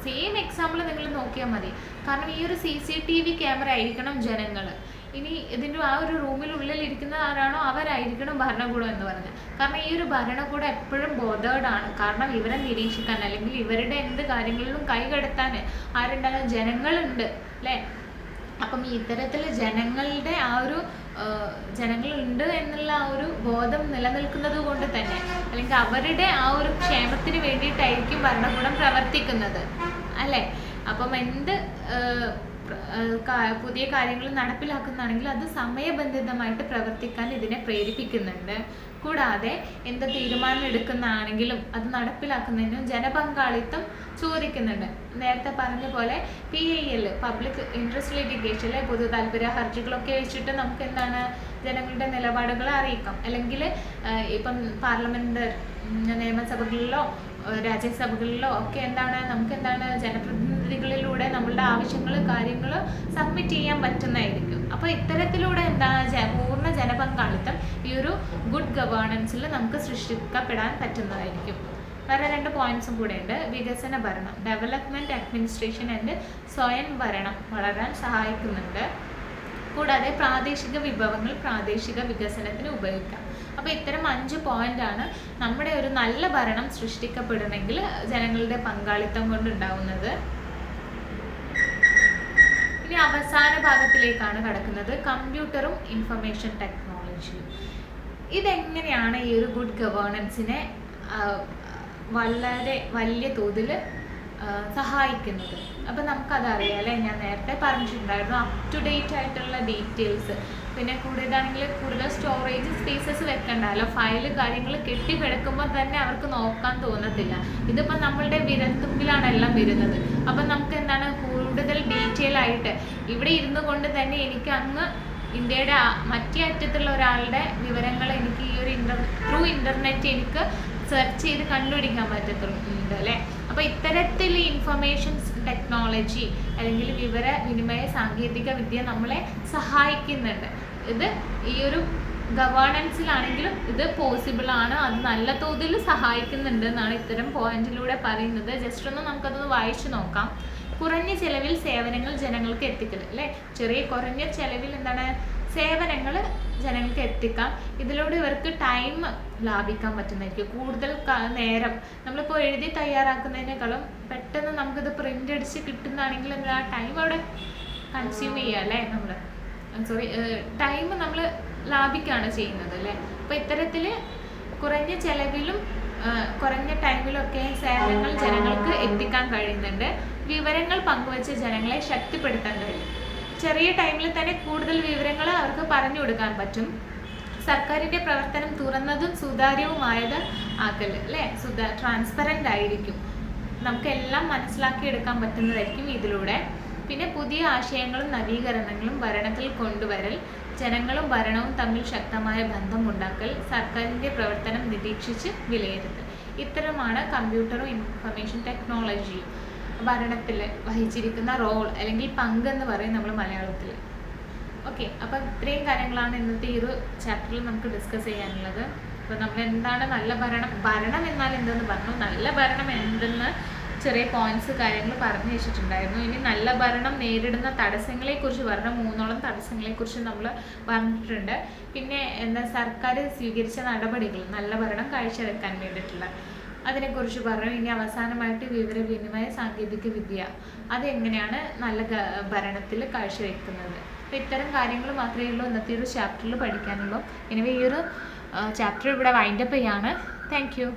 സെയിം എക്സാമ്പിൾ നിങ്ങൾ നോക്കിയാൽ മതി. കാരണം ഈ ഒരു CCTV ക്യാമറ ആയിരിക്കണം ജനങ്ങൾ. ഇനി ഇതിൻ്റെ ആ ഒരു റൂമിനുള്ളിൽ ഇരിക്കുന്ന ആരാണോ അവരായിരിക്കണം ഭരണകൂടം എന്ന് പറഞ്ഞാൽ. കാരണം ഈ ഒരു ഭരണകൂടം എപ്പോഴും ബോധേഡാണ്. കാരണം ഇവരെ നിരീക്ഷിക്കാൻ അല്ലെങ്കിൽ ഇവരുടെ എന്ത് കാര്യങ്ങളിലും കൈകടത്താൻ ആരുണ്ടാകും? ജനങ്ങളുണ്ട് അല്ലേ. അപ്പം ഇത്തരത്തിൽ ജനങ്ങളുടെ ആ ഒരു ജനങ്ങളുണ്ട് എന്നുള്ള ആ ഒരു ബോധം നിലനിൽക്കുന്നത് കൊണ്ട് തന്നെ അല്ലെങ്കിൽ അവരുടെ ആ ഒരു ക്ഷേമത്തിന് വേണ്ടിയിട്ടായിരിക്കും ഭരണകൂടം പ്രവർത്തിക്കുന്നത് അല്ലേ. അപ്പം എന്ത് പുതിയ കാര്യങ്ങൾ നടപ്പിലാക്കുന്നതാണെങ്കിൽ അത് സമയബന്ധിതമായിട്ട് പ്രവർത്തിക്കാൻ ഇതിനെ പ്രേരിപ്പിക്കുന്നുണ്ട്. കൂടാതെ എന്ത് തീരുമാനം എടുക്കുന്നതാണെങ്കിലും അത് നടപ്പിലാക്കുന്നതിനും ജനപങ്കാളിത്തം ചോദിക്കുന്നുണ്ട്. നേരത്തെ പറഞ്ഞ പോലെ PIL പബ്ലിക് ഇൻട്രസ്റ്റ് ലിറ്റിഗേഷനിലെ പൊതു താല്പര്യ ഹർജികളൊക്കെ വെച്ചിട്ട് നമുക്ക് എന്താണ് ജനങ്ങളുടെ നിലപാടുകൾ അറിയിക്കാം. അല്ലെങ്കിൽ ഇപ്പം പാർലമെന്റ് നിയമസഭകളിലോ രാജ്യസഭകളിലോ ഒക്കെ നമുക്ക് ജനപ്രതിനിധികളിലൂടെ നമ്മളുടെ ആവശ്യങ്ങൾ കാര്യങ്ങൾ സബ്മിറ്റ് ചെയ്യാൻ പറ്റുന്നതായിരിക്കും. അപ്പോൾ ഇത്തരത്തിലൂടെ പൂർണ്ണ ജനപങ്കാളിത്തം ഈ ഒരു ഗുഡ് ഗവേണൻസിൽ നമുക്ക് സൃഷ്ടിക്കപ്പെടാൻ പറ്റുന്നതായിരിക്കും. വേറെ 2 പോയിന്റ്സും കൂടെ ഉണ്ട്. വികസന ഭരണം, ഡെവലപ്മെന്റ് അഡ്മിനിസ്ട്രേഷൻ ആൻഡ് സ്വയം ഭരണം വളരാൻ സഹായിക്കുന്നുണ്ട്. കൂടാതെ പ്രാദേശിക വിഭവങ്ങൾ പ്രാദേശിക വികസനത്തിന് ഉപയോഗിക്കാം. അപ്പോൾ ഇത്തരം 5 പോയിന്റാണ് നമ്മുടെ ഒരു നല്ല ഭരണം സൃഷ്ടിക്കപ്പെടണമെങ്കിൽ ജനങ്ങളുടെ പങ്കാളിത്തം കൊണ്ടുണ്ടാവുന്നത്. ഇനി അവസാന ഭാഗത്തിലേക്കാണ് കടക്കുന്നത്, കമ്പ്യൂട്ടറും ഇൻഫർമേഷൻ ടെക്നോളജിയും. ഇതെങ്ങനെയാണ് ഈ ഒരു ഗുഡ് ഗവേണൻസിനെ വളരെ വലിയ തോതിൽ സഹായിക്കുന്നത്? അപ്പം നമുക്കതറിയാം അല്ലേ, ഞാൻ നേരത്തെ പറഞ്ഞിട്ടുണ്ടായിരുന്നു. അപ് ടു ഡേറ്റ് ആയിട്ടുള്ള ഡീറ്റെയിൽസ്, പിന്നെ കൂടുതലാണെങ്കിൽ കൂടുതൽ സ്റ്റോറേജ് സ്പേസസ് വെക്കണ്ടല്ലോ. ഫയൽ കാര്യങ്ങൾ കെട്ടിക്കിടക്കുമ്പോൾ തന്നെ അവർക്ക് നോക്കാൻ തോന്നത്തില്ല. ഇതിപ്പോൾ നമ്മളുടെ വിരൽത്തുമ്പിലാണ് എല്ലാം വരുന്നത്. അപ്പം നമുക്ക് എന്താണ് കൂടുതൽ ഡീറ്റെയിൽ ആയിട്ട് ഇവിടെ ഇരുന്നു കൊണ്ട് തന്നെ എനിക്ക് അങ്ങ് ഇന്ത്യയുടെ മറ്റേ അറ്റത്തുള്ള ഒരാളുടെ വിവരങ്ങൾ എനിക്ക് ഈ ഒരു ത്രൂ ഇൻ്റർനെറ്റ് എനിക്ക് സെർച്ച് ചെയ്ത് കണ്ടുപിടിക്കാൻ പറ്റത്തുണ്ട് അല്ലേ. അപ്പോൾ ഇത്തരത്തിൽ ഇൻഫർമേഷൻ ടെക്നോളജി അല്ലെങ്കിൽ വിവരവിനിമയ സാങ്കേതിക വിദ്യ നമ്മളെ സഹായിക്കുന്നുണ്ട്. ഇത് ഈ ഒരു ഗവേണൻസിലാണെങ്കിലും ഇത് പോസിബിൾ ആണ്, അത് നല്ല തോതിൽ സഹായിക്കുന്നുണ്ട് എന്നാണ് ഇത്തരം പോയിന്റിലൂടെ പറയുന്നത്. ജസ്റ്റ് ഒന്ന് നമുക്കതൊന്ന് വായിച്ചു നോക്കാം. കുറഞ്ഞ ചെലവിൽ സേവനങ്ങൾ ജനങ്ങൾക്ക് എത്തിക്കൽ അല്ലേ. കുറഞ്ഞ ചെലവിൽ എന്താണ് സേവനങ്ങൾ ജനങ്ങൾക്ക് എത്തിക്കാം. ഇതിലൂടെ ഇവർക്ക് ടൈം ലാഭിക്കാൻ പറ്റുന്നതായിരിക്കും. കൂടുതൽ നേരം നമ്മളിപ്പോൾ എഴുതി തയ്യാറാക്കുന്നതിനേക്കാളും പെട്ടെന്ന് നമുക്കിത് പ്രിൻ്റ് അടിച്ച് കിട്ടുന്നതാണെങ്കിൽ എന്താ ടൈം അവിടെ കൺസ്യൂം ചെയ്യുക അല്ലേ, ടൈം നമ്മൾ ലാഭിക്കുകയാണ് ചെയ്യുന്നത് അല്ലേ. അപ്പോൾ ഇത്തരത്തിൽ കുറഞ്ഞ ചെലവിലും കുറഞ്ഞ ടൈമിലൊക്കെ സേവനങ്ങൾ ജനങ്ങൾക്ക് എത്തിക്കാൻ കഴിയുന്നുണ്ട്. വിവരങ്ങൾ പങ്കുവച്ച് ജനങ്ങളെ ശക്തിപ്പെടുത്താൻ കഴിയും. ചെറിയ ടൈമിൽ തന്നെ കൂടുതൽ വിവരങ്ങൾ അവർക്ക് പറഞ്ഞു കൊടുക്കാൻ പറ്റും. സർക്കാരിൻ്റെ പ്രവർത്തനം തുറന്നതും സുതാര്യവുമായത് ആക്കൽ അല്ലേ. ട്രാൻസ്പെറൻ്റ് ആയിരിക്കും, നമുക്കെല്ലാം മനസ്സിലാക്കിയെടുക്കാൻ പറ്റുന്നതായിരിക്കും ഇതിലൂടെ. പിന്നെ പുതിയ ആശയങ്ങളും നവീകരണങ്ങളും ഭരണത്തിൽ കൊണ്ടുവരൽ, ജനങ്ങളും ഭരണവും തമ്മിൽ ശക്തമായ ബന്ധമുണ്ടാക്കൽ, സർക്കാരിൻ്റെ പ്രവർത്തനം നിരീക്ഷിച്ച് വിലയിരുത്തൽ. ഇത്തരമാണ് കമ്പ്യൂട്ടറും ഇൻഫർമേഷൻ ടെക്നോളജിയും ഭരണത്തിൽ വഹിച്ചിരിക്കുന്ന റോൾ അല്ലെങ്കിൽ പങ്കെന്ന് പറയും നമ്മൾ മലയാളത്തിൽ. ഓക്കെ, അപ്പം ഇത്രയും കാര്യങ്ങളാണ് ഇന്നത്തെ ഈ ഒരു ചാപ്റ്ററിൽ നമുക്ക് ഡിസ്കസ് ചെയ്യാനുള്ളത്. അപ്പോൾ നമ്മൾ എന്താണ് നല്ല ഭരണം എന്നാൽ എന്തെന്ന് പറഞ്ഞു, നല്ല ഭരണം എന്തെന്ന് ചെറിയ പോയിന്റ്സ് കാര്യങ്ങൾ പറഞ്ഞു വെച്ചിട്ടുണ്ടായിരുന്നു. ഇനി നല്ല ഭരണം നേരിടുന്ന തടസ്സങ്ങളെക്കുറിച്ച് പറഞ്ഞ 3 തടസ്സങ്ങളെക്കുറിച്ച് നമ്മൾ പറഞ്ഞിട്ടുണ്ട്. പിന്നെ സർക്കാർ സ്വീകരിച്ച നടപടികൾ നല്ല ഭരണം കാഴ്ചവെക്കാൻ വേണ്ടിയിട്ടുള്ള അതിനെക്കുറിച്ച് പറഞ്ഞു. ഇനി അവസാനമായിട്ട് വിവരവിനിമയ സാങ്കേതിക വിദ്യ അതെങ്ങനെയാണ് നല്ല ഭരണത്തിൽ കാഴ്ചവെക്കുന്നത്. അപ്പോൾ ഇത്തരം കാര്യങ്ങൾ മാത്രമേ ഉള്ളൂ ഇന്നത്തെ ഒരു ചാപ്റ്ററിൽ പഠിക്കാനുള്ളൂ. എനിവേ ഈ ഒരു ചാപ്റ്റർ ഇവിടെ വൈൻഡപ്പ് ചെയ്യാണ്. Thank you.